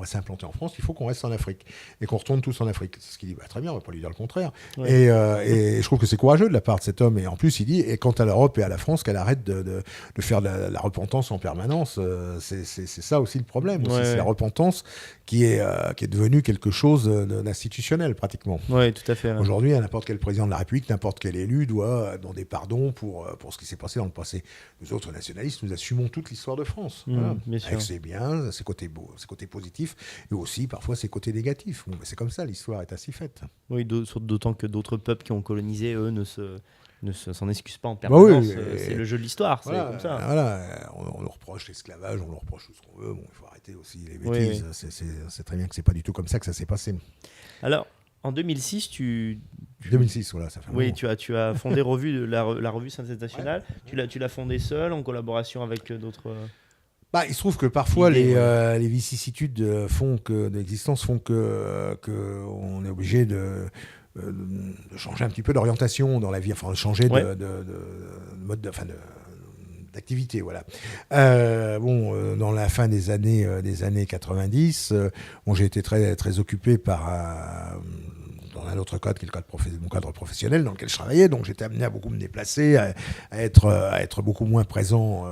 s'implanter en France, il faut qu'on reste en Afrique, et qu'on retourne tous en Afrique. C'est ce qu'il dit, très bien, on ne va pas lui dire le contraire. Ouais. Et je trouve que c'est courageux de la part de cet homme, et en plus il dit, et quant à l'Europe et à la France, qu'elle arrête de faire de la repentance en permanence. C'est ça aussi le problème. C'est la repentance qui est devenue quelque chose d'institutionnel pratiquement. Oui, tout à fait. Ouais. Aujourd'hui, n'importe quel président de la République, n'importe quel élu doit demander pardon pour ce qui s'est passé dans le passé. Nous autres nationalistes, nous assumons toute l'histoire de France. Voilà. Avec ses biens, ses côtés beaux, ses côtés positifs, et aussi parfois ses côtés négatifs. Bon, mais c'est comme ça, l'histoire est ainsi faite. Oui, d'autant que d'autres peuples qui ont colonisé, eux, ne s'en excusent pas en permanence. C'est le jeu de l'histoire, voilà, c'est comme ça. Voilà, on nous reproche l'esclavage, on nous reproche tout ce qu'on veut. Bon, il faut arrêter aussi les bêtises. Oui. C'est très bien que c'est pas du tout comme ça que ça s'est passé. Alors, en 2006, 2006, voilà, ça fait un moment. Tu as fondé la revue Synthèse Nationale. Ouais. Tu l'as fondée seule, en collaboration avec d'autres... il se trouve que parfois les vicissitudes de l'existence font qu'on est obligé de changer un petit peu d'orientation dans la vie, enfin de changer de mode d'activité, voilà. Dans la fin des années 90, j'ai été très très occupé par dans un autre cadre qui est mon cadre professionnel dans lequel je travaillais, donc j'étais amené à beaucoup me déplacer, à être beaucoup moins présent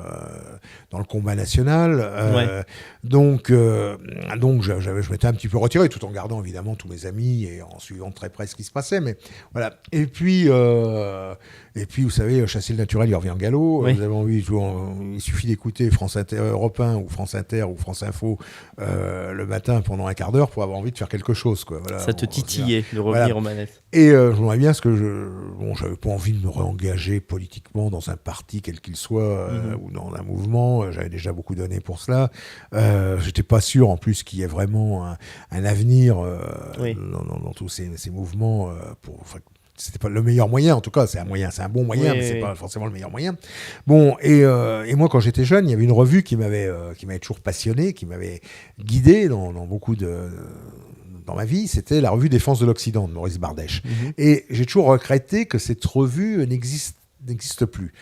dans le combat national. Donc je m'étais un petit peu retiré, tout en gardant évidemment tous mes amis et en suivant de très près ce qui se passait. Mais voilà. Et puis vous savez, chasser le naturel, il revient en galop. Oui. Vous avez envie, il suffit d'écouter France Inter, Europe 1 ou France Inter ou France Info le matin pendant un quart d'heure pour avoir envie de faire quelque chose, quoi. Voilà, ça te titillait de revenir aux manettes. Et je voudrais bien j'avais pas envie de me réengager politiquement dans un parti quel qu'il soit ou dans un mouvement. J'avais déjà beaucoup donné pour cela. J'étais pas sûr en plus qu'il y ait vraiment un avenir dans tous ces mouvements c'était pas le meilleur moyen, en tout cas, c'est un bon moyen, mais c'est pas forcément le meilleur moyen. Bon, et moi, quand j'étais jeune, il y avait une revue qui m'avait toujours passionné, qui m'avait guidé dans beaucoup de dans ma vie, c'était la revue Défense de l'Occident de Maurice Bardèche. Mhm. Et j'ai toujours regretté que cette revue n'existe plus.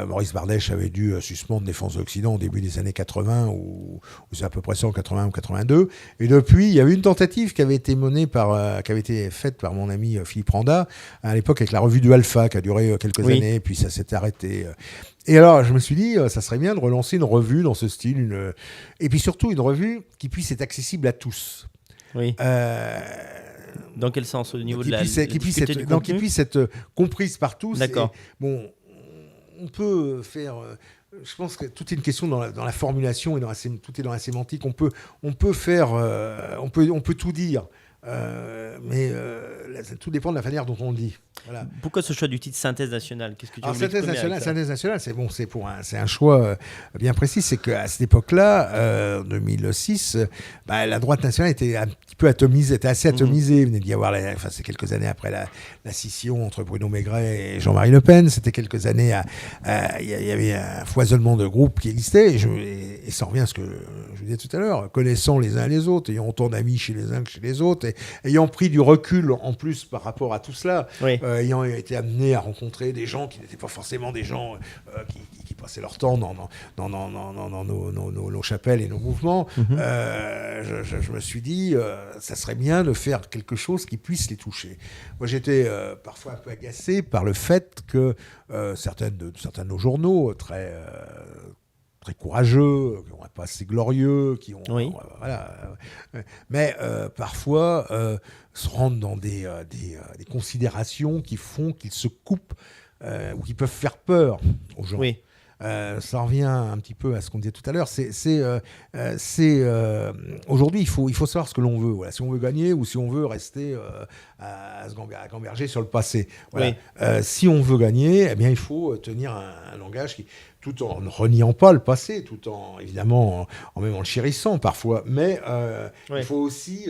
Maurice Bardèche avait dû suspendre Défense de l'Occident au début des années 80, ou c'est à peu près ça, en 81 ou 82. Et depuis, il y avait une tentative qui avait été qui avait été faite par mon ami Philippe Randa, à l'époque avec la revue du Alpha, qui a duré quelques années, puis ça s'est arrêté. Et alors, je me suis dit, ça serait bien de relancer une revue dans ce style, et puis surtout une revue qui puisse être accessible à tous. Oui. Dans quel sens? Au niveau qui puisse être comprise par tous. D'accord. Bon, on peut faire... je pense que tout est une question dans la formulation et tout est dans la sémantique. On peut tout dire. Mais tout dépend de la manière dont on le dit. Voilà. Pourquoi ce choix du titre Synthèse nationale? Qu'est-ce que tu veux Synthèse nationale, c'est un choix bien précis. C'est qu'à cette époque-là, 2006, la droite nationale était un petit peu atomisée, était assez atomisée. Il venait d'y avoir, c'est quelques années après la scission entre Bruno Maigret et Jean-Marie Le Pen. C'était quelques années, il y avait un foisonnement de groupes qui existait. Et ça revient à ce que je vous disais tout à l'heure, connaissant les uns les autres, ayant autant d'amis chez les uns que chez les autres, et ayant pris du recul en plus par rapport à tout cela. Oui. Ayant été amené à rencontrer des gens qui n'étaient pas forcément des gens qui passaient leur temps dans nos chapelles et nos mouvements, je me suis dit, ça serait bien de faire quelque chose qui puisse les toucher. Moi, j'étais parfois un peu agacé par le fait que certains de nos journaux, très courageux, qui n'ont pas assez glorieux, qui ont... Oui. Mais parfois se rendent dans des considérations qui font qu'ils se coupent ou qui peuvent faire peur aux gens. Oui. Ça revient un petit peu à ce qu'on disait tout à l'heure. Aujourd'hui, il faut savoir ce que l'on veut. Voilà. Si on veut gagner ou si on veut rester à gamberger sur le passé. Voilà. Oui. Si on veut gagner, eh bien, il faut tenir un langage tout en ne reniant pas le passé, tout en, évidemment, même en le chérissant parfois. Mais il faut aussi...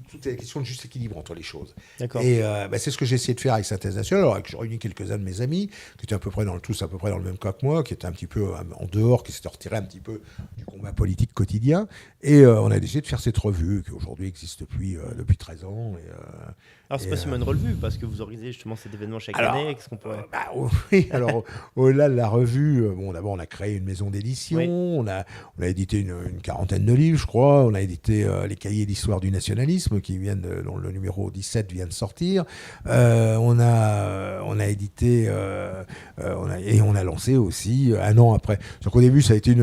tout est question de juste équilibre entre les choses. D'accord. Et c'est ce que j'ai essayé de faire avec Synthèse nationale. Alors, j'ai réuni quelques-uns de mes amis qui étaient tous à peu près dans le même cas que moi, qui étaient un petit peu en dehors, qui s'étaient retirés un petit peu du combat politique quotidien. Et on a décidé de faire cette revue, qui aujourd'hui existe depuis 13 ans. Alors, c'est pas seulement une revue, parce que vous organisez justement cet événement chaque année. Qu'est-ce qu'on pourrait... Oui, alors, au-delà de la revue, d'abord, on a créé une maison d'édition. Oui. On a édité une quarantaine de livres, je crois. On a édité les cahiers d'histoire du nationalisme, dont le numéro 17 vient de sortir. On a édité... et on a lancé aussi un an après. Donc, au début, ça a été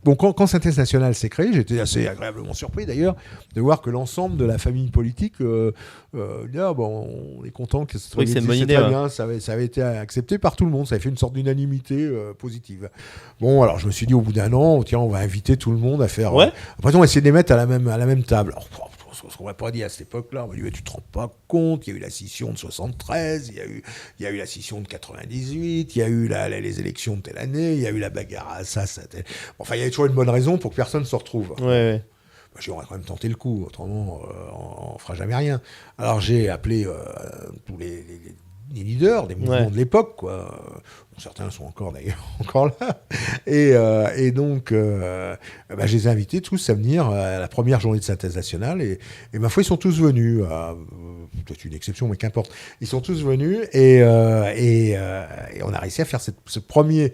Bon, quand Synthèse nationale s'est créée, j'étais assez agréablement surpris d'ailleurs de voir que l'ensemble de la famille politique on est content que ce soit c'est une bonne idée, très bien, ça avait été accepté par tout le monde, ça avait fait une sorte d'unanimité positive. Bon, alors je me suis dit au bout d'un an, tiens, on va inviter tout le monde à faire... après, on va essayer de les mettre à la même table. Alors, ce qu'on m'a pas dit à cette époque-là, on m'a dit, mais tu te rends pas compte, il y a eu la scission de 73, il y a eu la scission de 98, il y a eu les élections de telle année, il y a eu la bagarre à Assas. Enfin, il y avait toujours une bonne raison pour que personne se retrouve. Ouais. J'aurais quand même tenté le coup, autrement, on ne fera jamais rien. Alors, j'ai appelé tous les leaders des mouvements de l'époque, quoi. Certains sont encore là. Et donc, je les ai invités tous à venir à la première journée de Synthèse nationale. Et ma foi, ils sont tous venus. Peut-être une exception, mais qu'importe. Ils sont tous venus et on a réussi à faire ce premier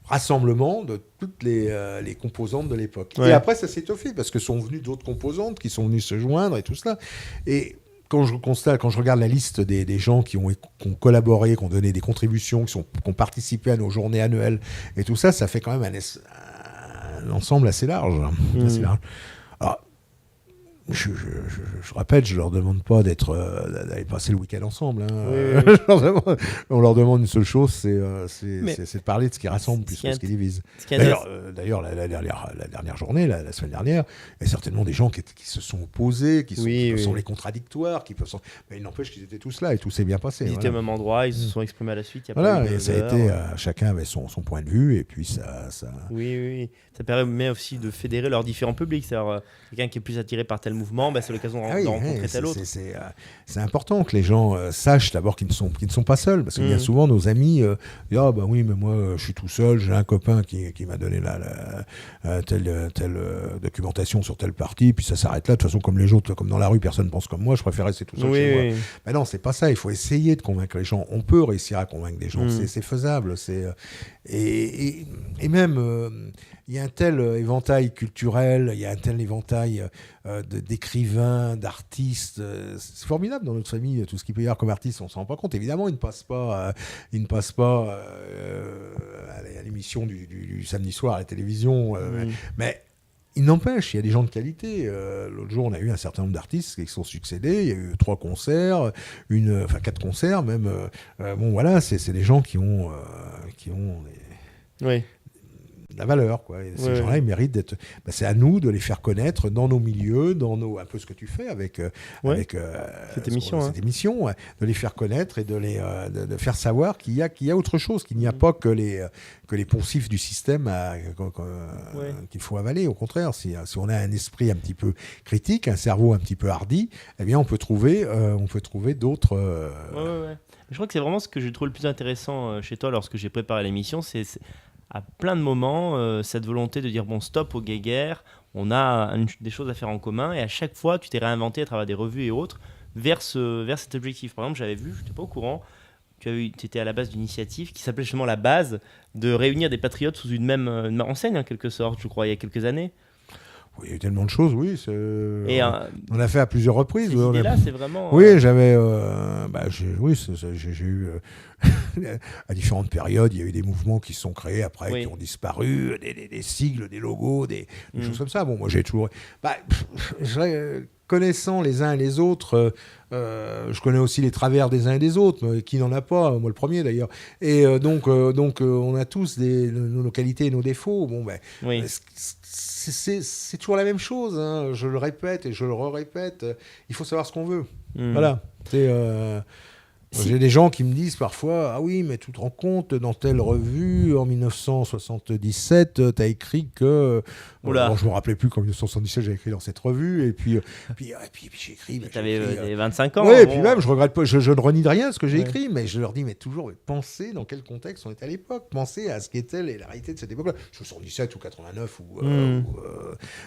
rassemblement de toutes les composantes de l'époque. Ouais. Et après, ça s'est étoffé parce que sont venues d'autres composantes qui sont venues se joindre et tout cela. Et quand je regarde la liste des gens qui ont collaboré, qui ont donné des contributions, qui ont participé à nos journées annuelles et tout ça, ça fait quand même un ensemble assez large. Assez large. Alors, je rappelle, je leur demande pas d'aller passer le week-end ensemble. Hein. Oui. On leur demande une seule chose, c'est de parler de ce qui rassemble plus que ce qui divise. D'ailleurs, la dernière journée, la semaine dernière, il y a certainement des gens qui se sont opposés, qui sont les contradictoires, mais il n'empêche qu'ils étaient tous là et tout s'est bien passé. Ils étaient au même endroit, ils se sont exprimés à la suite. Et ça a été, chacun avait son point de vue et puis ça. Oui. Ça permet aussi de fédérer leurs différents publics. C'est-à-dire quelqu'un qui est plus attiré par tel mouvement, c'est l'occasion de rencontrer tel autre. C'est important que les gens sachent d'abord qu'ils ne sont pas seuls, parce que bien souvent nos amis disent ah bah oui mais moi je suis tout seul, j'ai un copain qui m'a donné telle documentation sur tel parti, puis ça s'arrête là. De toute façon comme les autres, comme dans la rue personne pense comme moi, je préfère rester tout seul chez moi. Mais non, c'est pas ça. Il faut essayer de convaincre les gens. On peut réussir à convaincre des gens. C'est faisable. Et même il y a un tel éventail culturel, il y a un tel éventail d'écrivains, d'artistes. C'est formidable dans notre famille, tout ce qu'il peut y avoir comme artiste, on ne s'en rend pas compte. Évidemment, ils ne passent pas à l'émission du samedi soir à la télévision, mais il n'empêche, il y a des gens de qualité. L'autre jour, on a eu un certain nombre d'artistes qui se sont succédés. Il y a eu 4 concerts même. C'est des gens qui ont la valeur, quoi. Et ces gens-là, ils méritent d'être. C'est à nous de les faire connaître dans nos milieux, un peu ce que tu fais avec cette émission, de les faire connaître et de faire savoir qu'il y a autre chose, qu'il n'y a pas que les poncifs du système qu'il faut avaler. Au contraire, si on a un esprit un petit peu critique, un cerveau un petit peu hardi, eh bien, on peut trouver d'autres. Je crois que c'est vraiment ce que j'ai trouvé le plus intéressant chez toi lorsque j'ai préparé l'émission, c'est à plein de moments, cette volonté de dire bon, stop aux guéguerres, on a des choses à faire en commun, et à chaque fois, tu t'es réinventé à travers des revues et autres vers cet objectif. Par exemple, j'avais vu, je n'étais pas au courant, tu étais à la base d'une initiative qui s'appelait justement La Base, de réunir des patriotes sous une même enseigne, en quelque sorte, je crois, il y a quelques années. Oui, il y a eu tellement de choses, oui. On l'a fait à plusieurs reprises. Ces idées-là, c'est vraiment... Oui, j'avais... j'ai eu... à différentes périodes, il y a eu des mouvements qui se sont créés après, qui ont disparu, des sigles, des logos, des choses comme ça. Bon, moi, j'ai toujours... Connaissant les uns et les autres, je connais aussi les travers des uns et des autres, mais qui n'en a pas, moi le premier d'ailleurs. Et donc on a tous nos qualités et nos défauts. Bon, c'est toujours la même chose, hein. Je le répète et je le répète. Il faut savoir ce qu'on veut. Voilà. J'ai des gens qui me disent parfois ah oui, mais tu te rends compte, dans telle revue en 1977, tu as écrit que. Je me rappelais plus qu'en 1977 j'ai écrit dans cette revue, et puis j'ai écrit. Tu avais 25 ans. Oui, et puis même, je regrette pas, je ne renie de rien ce que j'ai écrit, mais je leur dis, mais toujours, pensez dans quel contexte on était à l'époque, pensez à ce qu'était la réalité de cette époque-là. 77 ou 89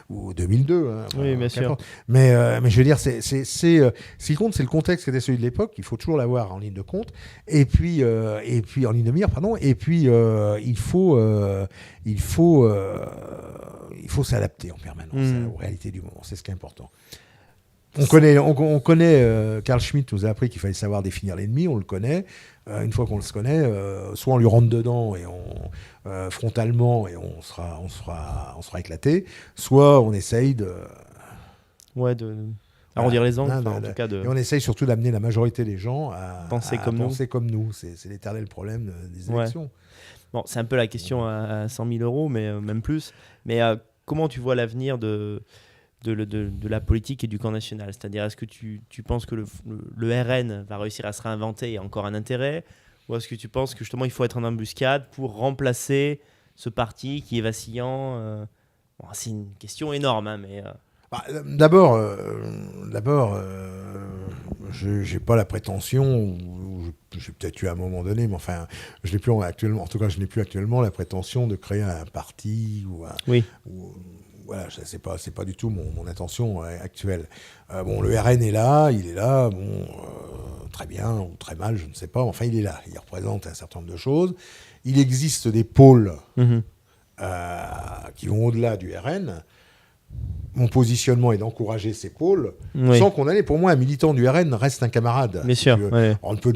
ou 2002. Hein, oui, bien sûr. Mais je veux dire, ce qui compte, c'est le contexte qui était celui de l'époque, il faut toujours l'avoir en ligne de compte, et puis en ligne de mire, pardon, et puis il faut s'adapter en permanence aux réalités du moment, c'est ce qui est important. On connaît Carl Schmitt nous a appris qu'il fallait savoir définir l'ennemi, on le connaît. Une fois qu'on le connaît, soit on lui rentre dedans et frontalement et on sera éclaté, soit on essaye arrondir les angles, en tout cas et on essaye surtout d'amener la majorité des gens à penser comme nous. C'est l'éternel problème des élections. Bon, c'est un peu la question à 100 000 euros, mais même plus. Mais comment tu vois l'avenir de la politique et du camp national? C'est-à-dire, est-ce que tu penses que le RN va réussir à se réinventer et a encore un intérêt? Ou est-ce que tu penses que justement il faut être en embuscade pour remplacer ce parti qui est vacillant? C'est une question énorme, hein, mais... D'abord, je n'ai pas la prétention, j'ai peut-être eu à un moment donné, mais enfin, je n'ai plus actuellement, en tout cas, je n'ai plus actuellement la prétention de créer un parti voilà, c'est pas du tout mon intention actuelle. Le RN est là, très bien ou très mal, je ne sais pas. Enfin, il est là, il représente un certain nombre de choses. Il existe des pôles qui vont au-delà du RN. Mon positionnement est d'encourager ces pôles, sans condamner. Pour moi, un militant du RN reste un camarade. Bien sûr. On peut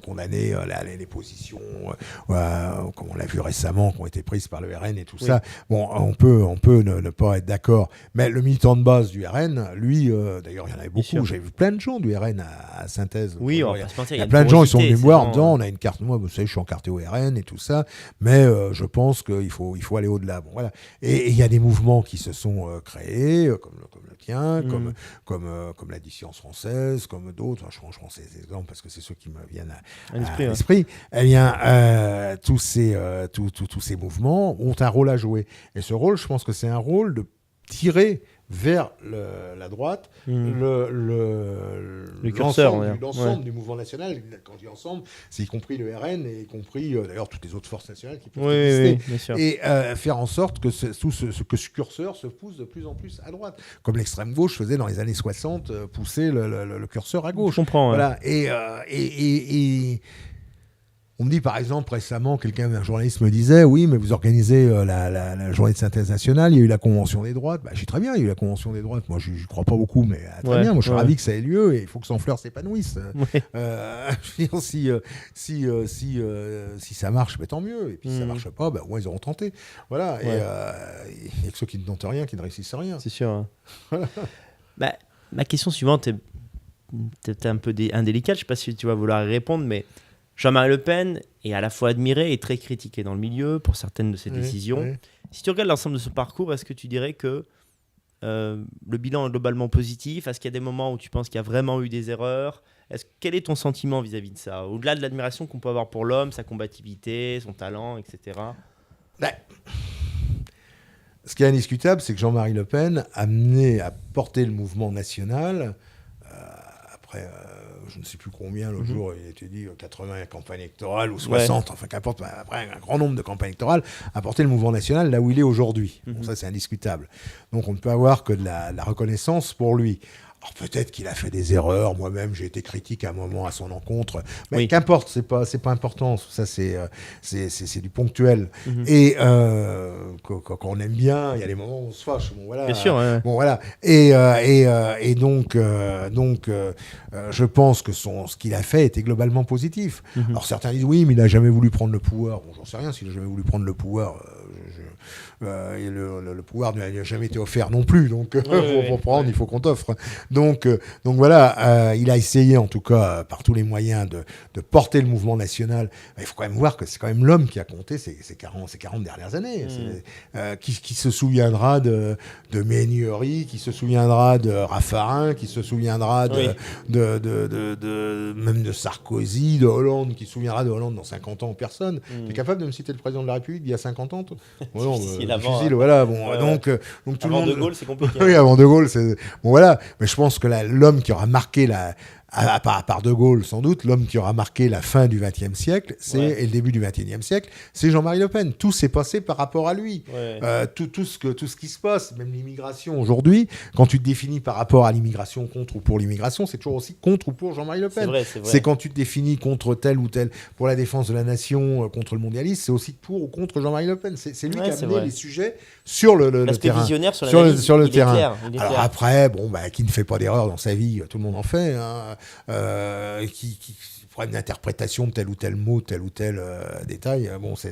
condamner les positions, comme on l'a vu récemment, qui ont été prises par le RN et tout ça. Bon, on peut ne pas être d'accord. Mais le militant de base du RN, lui, d'ailleurs, il y en avait beaucoup. J'ai vu plein de gens du RN à Synthèse. Oui, on va pas se mentir. Il y a plein de gens qui sont venus me voir en disant, on a une carte. Moi, vous savez, je suis encarté au RN et tout ça. Mais je pense qu'il faut aller au-delà. Bon, voilà. Et il y a des mouvements qui se sont créés, comme le tien, comme la dissidence française, comme d'autres. Je prends ces exemples parce que c'est ceux qui me viennent à l'esprit. Eh bien, tous ces mouvements ont un rôle à jouer. Et ce rôle, je pense que c'est un rôle de tirer vers la droite Le curseur, l'ensemble du mouvement national. Quand je dis ensemble, c'est y compris le RN et y compris d'ailleurs toutes les autres forces nationales qui peuvent exister. Bien sûr. Et faire en sorte que ce curseur se pousse de plus en plus à droite. Comme l'extrême gauche faisait dans les années 60, pousser le curseur à gauche. Je comprends. Voilà. Et on me dit par exemple récemment, un journaliste me disait oui, mais vous organisez la journée de synthèse nationale, il y a eu la convention des droites. Bah, je dis très bien, il y a eu la convention des droites. Moi, je ne crois pas beaucoup, mais très bien. Moi, je suis ravi que ça ait lieu et il faut que Sanfleur s'épanouisse. Je veux dire, si ça marche, bah, tant mieux. Et puis si ça ne marche pas, bah, au moins ils auront tenté. Voilà. Et il n'y a que ceux qui ne tentent rien, qui ne réussissent rien. C'est sûr. Bah, ma question suivante est peut-être un peu indélicate. Je ne sais pas si tu vas vouloir y répondre, mais Jean-Marie Le Pen est à la fois admiré et très critiqué dans le milieu pour certaines de ses décisions. Oui. Si tu regardes l'ensemble de ce parcours, est-ce que tu dirais que le bilan est globalement positif ? Est-ce qu'il y a des moments où tu penses qu'il y a vraiment eu des erreurs ? Quel est ton sentiment vis-à-vis de ça ? Au-delà de l'admiration qu'on peut avoir pour l'homme, sa combativité, son talent, etc. Ce qui est indiscutable, c'est que Jean-Marie Le Pen a mené à porter le mouvement national après... je ne sais plus combien, l'autre jour, il était dit 80 campagnes électorales ou 60, enfin qu'importe, après un grand nombre de campagnes électorales, a porté le mouvement national là où il est aujourd'hui. Bon, ça, c'est indiscutable. Donc, on ne peut avoir que de la reconnaissance pour lui. Alors, peut-être qu'il a fait des erreurs. Moi-même, j'ai été critique à un moment à son encontre. Mais qu'importe, c'est pas important. Ça, c'est du ponctuel. Et quand on aime bien, il y a des moments où on se fâche. Bon, voilà. Bien sûr. Bon, voilà. Et donc, je pense que ce qu'il a fait était globalement positif. Alors, certains disent oui, mais il n'a jamais voulu prendre le pouvoir. Bon, j'en sais rien s'il n'a jamais voulu prendre le pouvoir. Et le pouvoir ne lui a jamais été offert non plus. Donc, pour prendre, il faut qu'on t'offre. Donc voilà, il a essayé, en tout cas, par tous les moyens, de porter le mouvement national. Il faut quand même voir que c'est quand même l'homme qui a compté ces 40 dernières années. Qui se souviendra de Méhaignerie, qui se souviendra de Raffarin, qui se souviendra même de Sarkozy, de Hollande, qui se souviendra de Hollande dans 50 ans, personne. Tu es capable de me citer le président de la République d'il y a 50 ans Difficile, voilà. Bon, donc tout avant le monde. De Gaulle, c'est compliqué. Oui, avant De Gaulle, c'est bon, voilà. Mais je pense que l'homme qui aura marqué à part De Gaulle, sans doute, l'homme qui aura marqué la fin du XXe siècle et le début du XXIe siècle, c'est Jean-Marie Le Pen. Tout s'est passé par rapport à lui. Tout ce qui se passe, même l'immigration aujourd'hui, quand tu te définis par rapport à l'immigration, contre ou pour l'immigration, c'est toujours aussi contre ou pour Jean-Marie Le Pen. C'est vrai. C'est quand tu te définis contre tel ou tel, pour la défense de la nation, contre le mondialisme, c'est aussi pour ou contre Jean-Marie Le Pen. C'est lui qui a amené les sujets sur le terrain. Visionnaire sur le terrain. Clair, alors après, qui ne fait pas d'erreur dans sa vie, tout le monde en fait. Qui prend une interprétation de tel ou tel mot, tel ou tel détail. Bon, c'est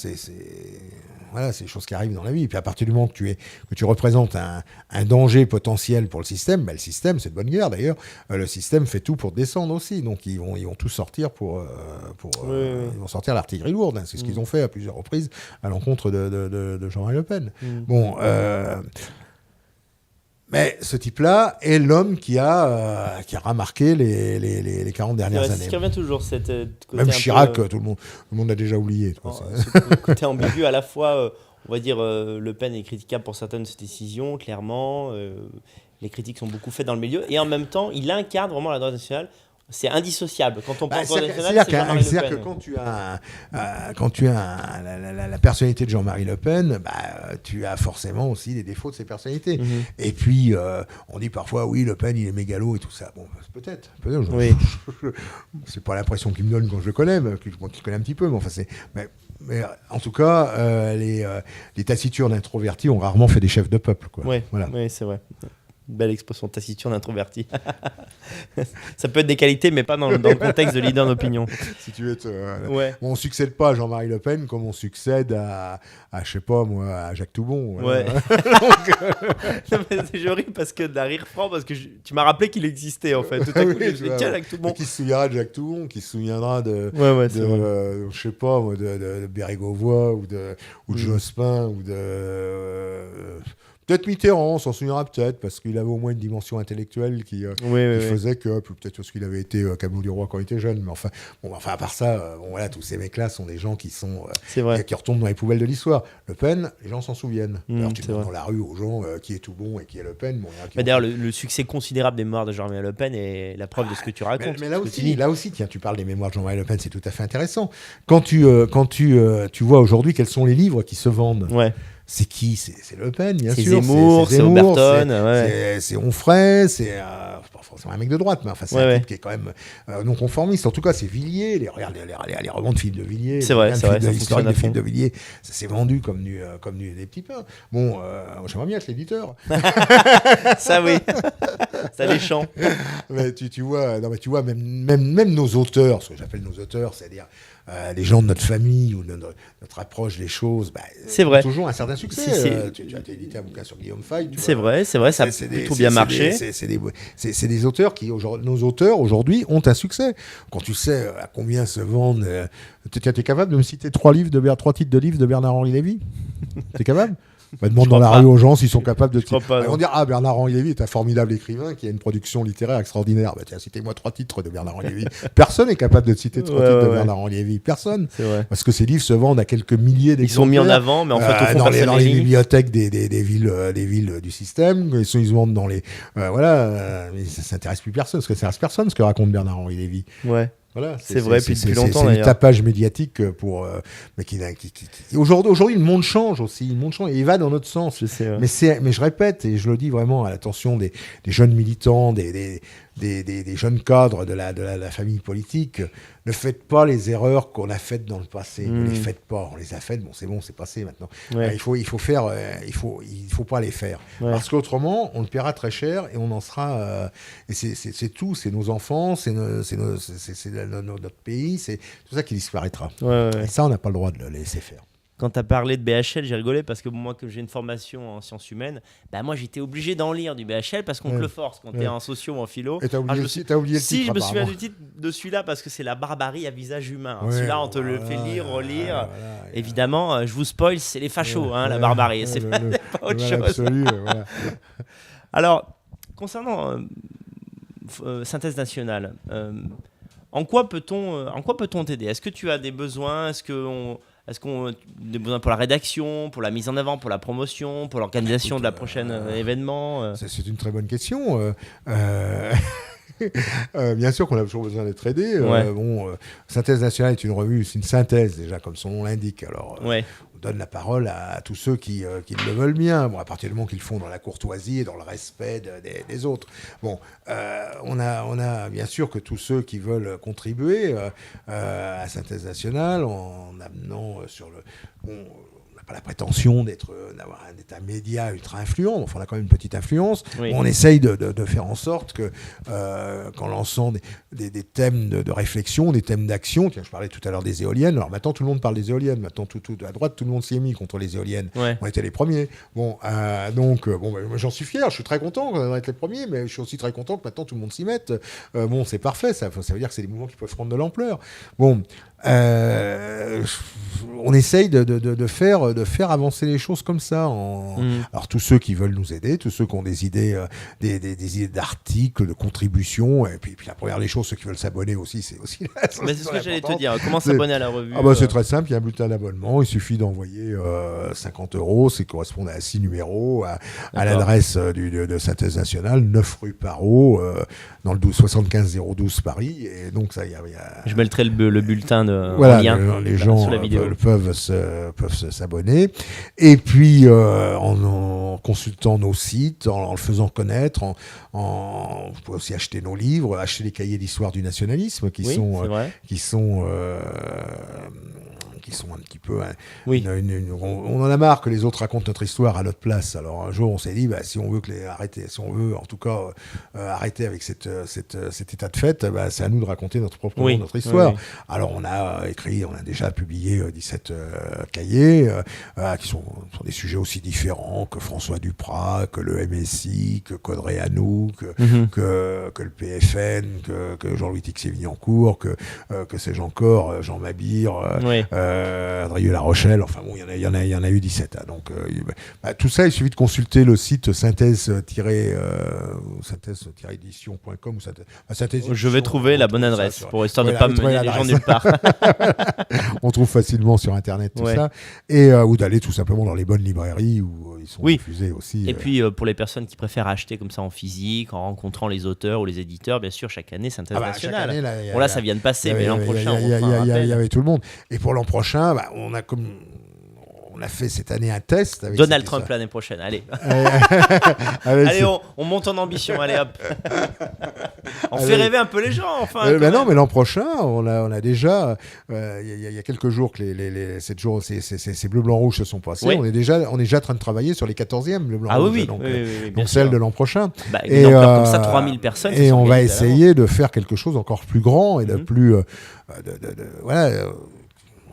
des choses qui arrivent dans la vie. Et puis à partir du moment que tu représentes un danger potentiel pour le système, le système, c'est de bonne guerre d'ailleurs, le système fait tout pour te descendre aussi. Donc ils vont tous sortir ils vont sortir l'artillerie lourde. C'est ce qu'ils ont fait à plusieurs reprises à l'encontre de Jean-Marie Le Pen. Bon. Mais ce type-là est l'homme qui a remarqué les 40 dernières années. C'est ce qui revient toujours, cette côté même Chirac, tout le monde l'a déjà oublié. Ce côté ambigu, à la fois, on va dire, Le Pen est critiquable pour certaines de ses décisions, clairement. Les critiques sont beaucoup faites dans le milieu. Et en même temps, il incarne vraiment la droite nationale. C'est indissociable. Quand on pense droite nationale, c'est Jean-Marie Le Pen. C'est-à-dire que quand tu as la personnalité de Jean-Marie Le Pen, tu as forcément aussi des défauts de ses personnalités. Et puis, on dit parfois, oui, Le Pen, il est mégalo et tout ça. Bon, peut-être. C'est pas l'impression qu'il me donne quand je le connais, quand je le connais un petit peu. Mais enfin, mais en tout cas, les taciturnes introvertis ont rarement fait des chefs de peuple. Oui, c'est vrai. Belle expression, taciturne, introverti. Ça peut être des qualités, mais pas dans le contexte de leader d'opinion. Si tu veux on ne succède pas à Jean-Marie Le Pen comme on succède à je sais pas moi, à Jacques Toubon. Ouais. Je ris parce que d'un rire franc, parce que tu m'as rappelé qu'il existait en fait. Tout à coup, tiens, Jacques Toubon. Qui se souviendra de Jacques Toubon, qui se souviendra de je sais pas moi, de Bérégovoy ou de Jospin ou de Peut-être Mitterrand, on s'en souviendra peut-être, parce qu'il avait au moins une dimension intellectuelle qui faisait que, peut-être parce qu'il avait été Camelot du Roi quand il était jeune, mais enfin, à part ça, voilà, tous ces mecs-là sont des gens qui retombent dans les poubelles de l'histoire. Le Pen, les gens s'en souviennent. Alors tu demandes dans la rue aux gens qui est tout bon et qui est Le Pen. D'ailleurs, le succès considérable des mémoires de Jean-Marie Le Pen est la preuve de ce que tu racontes. Mais là aussi, tiens, tu parles des mémoires de Jean-Marie Le Pen, c'est tout à fait intéressant. Quand tu vois aujourd'hui quels sont les livres qui se vendent. Ouais. C'est qui ? C'est Le Pen, bien sûr. Zemmour, c'est Oberton. C'est Onfray, c'est pas forcément un mec de droite, mais enfin, c'est un type qui est quand même non conformiste. En tout cas, c'est Villiers. Les romans de films de Villiers. C'est vrai. L'histoire des films de Villiers, ça s'est vendu comme des petits pains. Bon, j'aimerais bien être l'éditeur. Ça, oui. Ça les chante. Mais tu vois, même nos auteurs, ce que j'appelle nos auteurs, c'est-à-dire les gens de notre famille ou de notre approche des choses, c'est vrai. Toujours un certain succès. Tu as édité un bouquin sur Guillaume Fay. C'est vrai, ça a plutôt bien marché. C'est des auteurs nos auteurs aujourd'hui ont un succès. Quand tu sais à combien se vendent, tu es capable de me citer 3 titres de livres de Bernard-Henri Lévy ? Tu es capable ? On demande dans la rue aux gens s'ils sont capables de... Ils vont dire « Bernard-Henri Lévy est un formidable écrivain qui a une production littéraire extraordinaire. » Tiens, citez-moi 3 titres de Bernard-Henri Lévy. Personne n'est capable de citer 3 titres de Bernard-Henri Lévy. Personne. C'est vrai. Parce que ces livres se vendent à quelques milliers d'exemplaires. Ils sont mis en avant, mais en fait, au fond, dans les bibliothèques des villes du système. Ils se vendent dans les... mais ça s'intéresse plus personne. Parce que ça intéresse personne ce que raconte Bernard-Henri Lévy. Ouais. Voilà, c'est vrai, puis depuis longtemps c'est un tapage médiatique mais aujourd'hui le monde change aussi, et il va dans notre sens. Je sais, ouais. Mais je répète et je le dis vraiment à l'attention des jeunes militants, des jeunes cadres de la famille politique, ne faites pas les erreurs qu'on a faites dans le passé. Ne les faites pas. On les a faites. Bon, c'est passé maintenant. Ouais. Il faut pas les faire parce qu'autrement on le paiera très cher et on en sera. Et c'est tout. C'est nos enfants, c'est notre pays. C'est tout ça qui disparaîtra. Et ça, on n'a pas le droit de le laisser faire. Quand tu as parlé de BHL, j'ai rigolé parce que moi, que j'ai une formation en sciences humaines, moi j'étais obligé d'en lire du BHL parce qu'on te le force quand tu es en socio ou en philo. Et t'as oublié le titre. Si, je me souviens du titre de celui-là parce que c'est la barbarie à visage humain. Celui-là, on te le fait lire, relire. Évidemment, je vous spoil, c'est les fachos, la barbarie. C'est pas autre chose. Absolu, Alors, concernant Synthèse nationale, en quoi peut-on t'aider ? Est-ce que tu as des besoins ? Est-ce qu'on a des besoins pour la rédaction, pour la mise en avant, pour la promotion, pour l'organisation de la prochaine événement C'est une très bonne question. Bien sûr qu'on a toujours besoin d'être aidé. Synthèse nationale est une revue, c'est une synthèse déjà, comme son nom l'indique. Alors, on donne la parole à tous ceux qui le veulent bien. Bon, à partir du moment qu'ils le font dans la courtoisie et dans le respect des autres. Bon, on a bien sûr que tous ceux qui veulent contribuer à Synthèse nationale en amenant sur le... on n'a pas la prétention d'être un média ultra influent, enfin on a quand même une petite influence. On essaye de faire en sorte que qu'en lançant des thèmes de réflexion, des thèmes d'action, tiens, je parlais tout à l'heure des éoliennes, alors maintenant tout le monde parle des éoliennes, maintenant tout à droite tout le monde s'y est mis contre les éoliennes, on était les premiers. Bon, donc j'en suis fier, je suis très content d'être les premiers, mais je suis aussi très content que maintenant tout le monde s'y mette. C'est parfait, ça veut dire que c'est des mouvements qui peuvent prendre de l'ampleur. Bon, on essaye de faire avancer les choses comme ça. Alors tous ceux qui veulent nous aider, tous ceux qui ont des idées d'articles, de contributions, et puis la première des choses, ceux qui veulent s'abonner aussi, c'est aussi. Mais c'est ce que j'allais te dire. Comment s'abonner à la revue C'est très simple. Il y a un bulletin d'abonnement. Il suffit d'envoyer 50 €. C'est correspond à 6 numéros à l'adresse de Synthèse nationale, 9 rue Parrot, dans le 75 012 Paris. Et donc ça, il y a... Je mettrai le bulletin en lien. Les gens peuvent s'abonner. Et puis, en consultant nos sites, en le faisant connaître, vous pouvez aussi acheter nos livres, acheter les cahiers d'histoire du nationalisme qui sont un petit peu... on en a marre que les autres racontent notre histoire à notre place. Alors un jour, on s'est dit, si on veut en tout cas arrêter avec cet état de fait, c'est à nous de raconter notre histoire. Alors on a déjà publié 17 cahiers qui sont des sujets aussi différents que François Duprat, que le MSI, que Caudray Hanou, que le PFN, que Jean-Louis Tixier-Vignancourt, que sais-je encore, Jean Mabir, Andrieux-La Rochelle, enfin bon, il y en a eu 17. Hein, donc tout ça, il suffit de consulter le site synthèse-édition.com. Je vais trouver la bonne adresse pour histoire de ne pas mener les gens nulle part. On trouve facilement sur Internet tout ça. Et, ou d'aller tout simplement dans les bonnes librairies où ils sont diffusés aussi. Et puis pour les personnes qui préfèrent acheter comme ça en physique, en rencontrant les auteurs ou les éditeurs, bien sûr, chaque année, Synthèse nationale. Année, là, ça vient de passer, mais l'an prochain, il y avait tout le monde. Et pour l'an prochain, on a fait cette année un test. Avec Donald Trump l'année prochaine, allez. Allez, on monte en ambition, allez hop. On fait rêver un peu les gens, enfin. Non, mais l'an prochain, on a déjà, il y a quelques jours que ces Bleu, Blanc, Rouge se sont passés. On est déjà en train de travailler sur les 14e Bleu, Blanc, Rouge. Donc celle de l'an prochain. Et comme ça, 3000 personnes. Et on va essayer de faire quelque chose encore plus grand et de plus... voilà...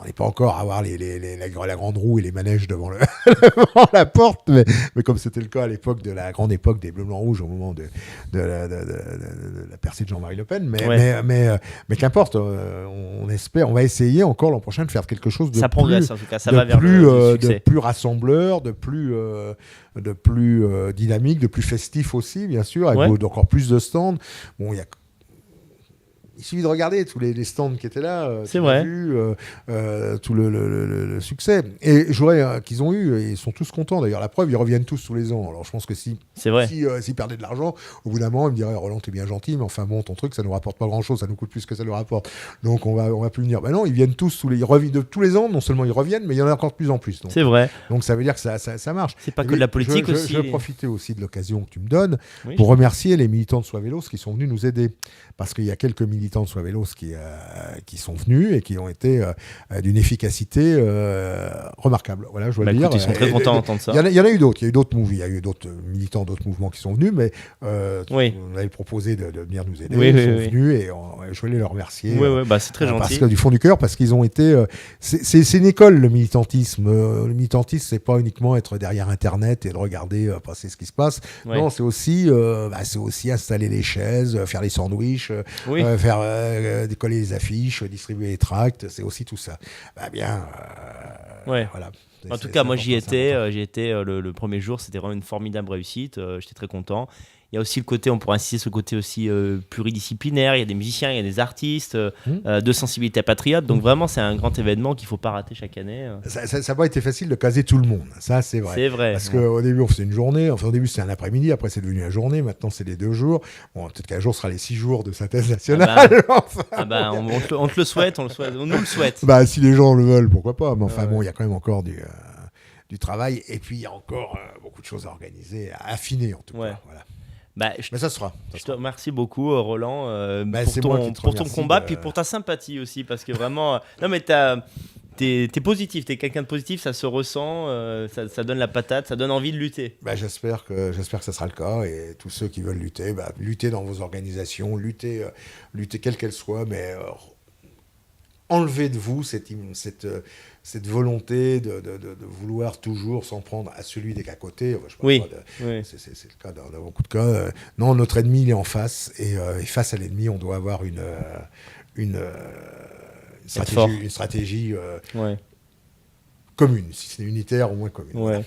On n'est pas encore à avoir la grande roue et les manèges devant la porte, mais comme c'était le cas à l'époque de la grande époque des Bleus, Blancs, Rouges, au moment de la percée de Jean-Marie Le Pen. Mais qu'importe, on espère, on va essayer encore l'an prochain de faire quelque chose de ça progresse, en tout cas, ça va vers le succès. De plus rassembleur, de plus dynamique, de plus festif aussi, bien sûr, avec encore plus de stands. Bon, il suffit de regarder tous les stands qui étaient là. C'est vrai. Tout le succès. Et je voudrais qu'ils ont eu, et ils sont tous contents d'ailleurs. La preuve, ils reviennent tous les ans. Alors je pense que s'ils perdaient de l'argent, au bout d'un moment, ils me diraient Roland, t'es bien gentil, mais enfin bon, ton truc, ça nous rapporte pas grand chose, ça nous coûte plus que ça nous rapporte. Donc on va plus venir. Ben non, ils viennent tous tous les ans, non seulement ils reviennent, mais il y en a encore de plus en plus. Donc, c'est vrai. Donc ça veut dire que ça marche. C'est pas que de la politique aussi. Je vais profiter aussi de l'occasion que tu me donnes pour remercier les militants de Sois Vélos qui sont venus nous aider. Parce qu'il y a quelques militants de Sois Vélos qui sont venus et qui ont été d'une efficacité remarquable. Voilà, je dois le dire. Écoute, ils sont très contents d'entendre ça. Il y en a eu d'autres. Il y a eu d'autres militants, d'autres mouvements qui sont venus, mais on avait proposé de venir nous aider. Ils sont venus et je voulais les remercier. C'est très gentil. Parce que du fond du cœur, parce qu'ils ont été. C'est une école, le militantisme. Le militantisme, c'est pas uniquement être derrière Internet et de regarder passer ce qui se passe. Non, c'est aussi installer les chaises, faire les sandwichs. Faire décoller les affiches, distribuer les tracts, c'est aussi tout ça. Voilà. En tout cas, moi j'y étais le premier jour, c'était vraiment une formidable réussite, j'étais très content. Il y a aussi le côté, on pourrait insister sur le côté aussi pluridisciplinaire, il y a des musiciens, il y a des artistes, de sensibilité patriote, donc vraiment c'est un grand événement qu'il ne faut pas rater chaque année. Ça n'a pas été facile de caser tout le monde, ça c'est vrai. C'est vrai. Parce qu'au début on faisait une journée, enfin au début c'était un après-midi, après c'est devenu la journée, maintenant c'est les 2 jours. Bon, peut-être qu'un jour ce sera les 6 jours de Synthèse nationale. On te le souhaite, on nous le souhaite. Si les gens le veulent, pourquoi pas, mais enfin bon, il y a quand même encore du travail, et puis il y a encore beaucoup de choses à organiser, à affiner en tout cas. Voilà. Mais ça sera. Je te remercie beaucoup, Roland, pour ton combat, puis pour ta sympathie aussi, parce que vraiment, non mais t'es positif, t'es quelqu'un de positif, ça se ressent, ça donne la patate, ça donne envie de lutter. J'espère que ça sera le cas, et tous ceux qui veulent lutter, lutter dans vos organisations, lutter quelle qu'elle soit, mais enlevez de vous cette volonté de vouloir toujours s'en prendre à celui des qu'à côté. C'est le cas dans beaucoup de cas. Non, notre ennemi, il est en face, et face à l'ennemi, on doit avoir une stratégie commune, si c'est unitaire, au moins commune.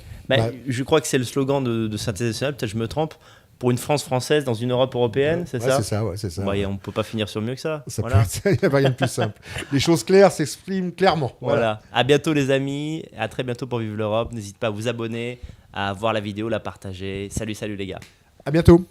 Je crois que c'est le slogan de Synthèse nationale, peut-être je me trompe. Pour une France française dans une Europe européenne, c'est ça ? C'est ça. On ne peut pas finir sur mieux que ça. Il n'y a pas rien de plus simple. Les choses claires s'expriment clairement. Voilà. À bientôt les amis. À très bientôt pour Vive l'Europe. N'hésitez pas à vous abonner, à voir la vidéo, la partager. Salut les gars. À bientôt.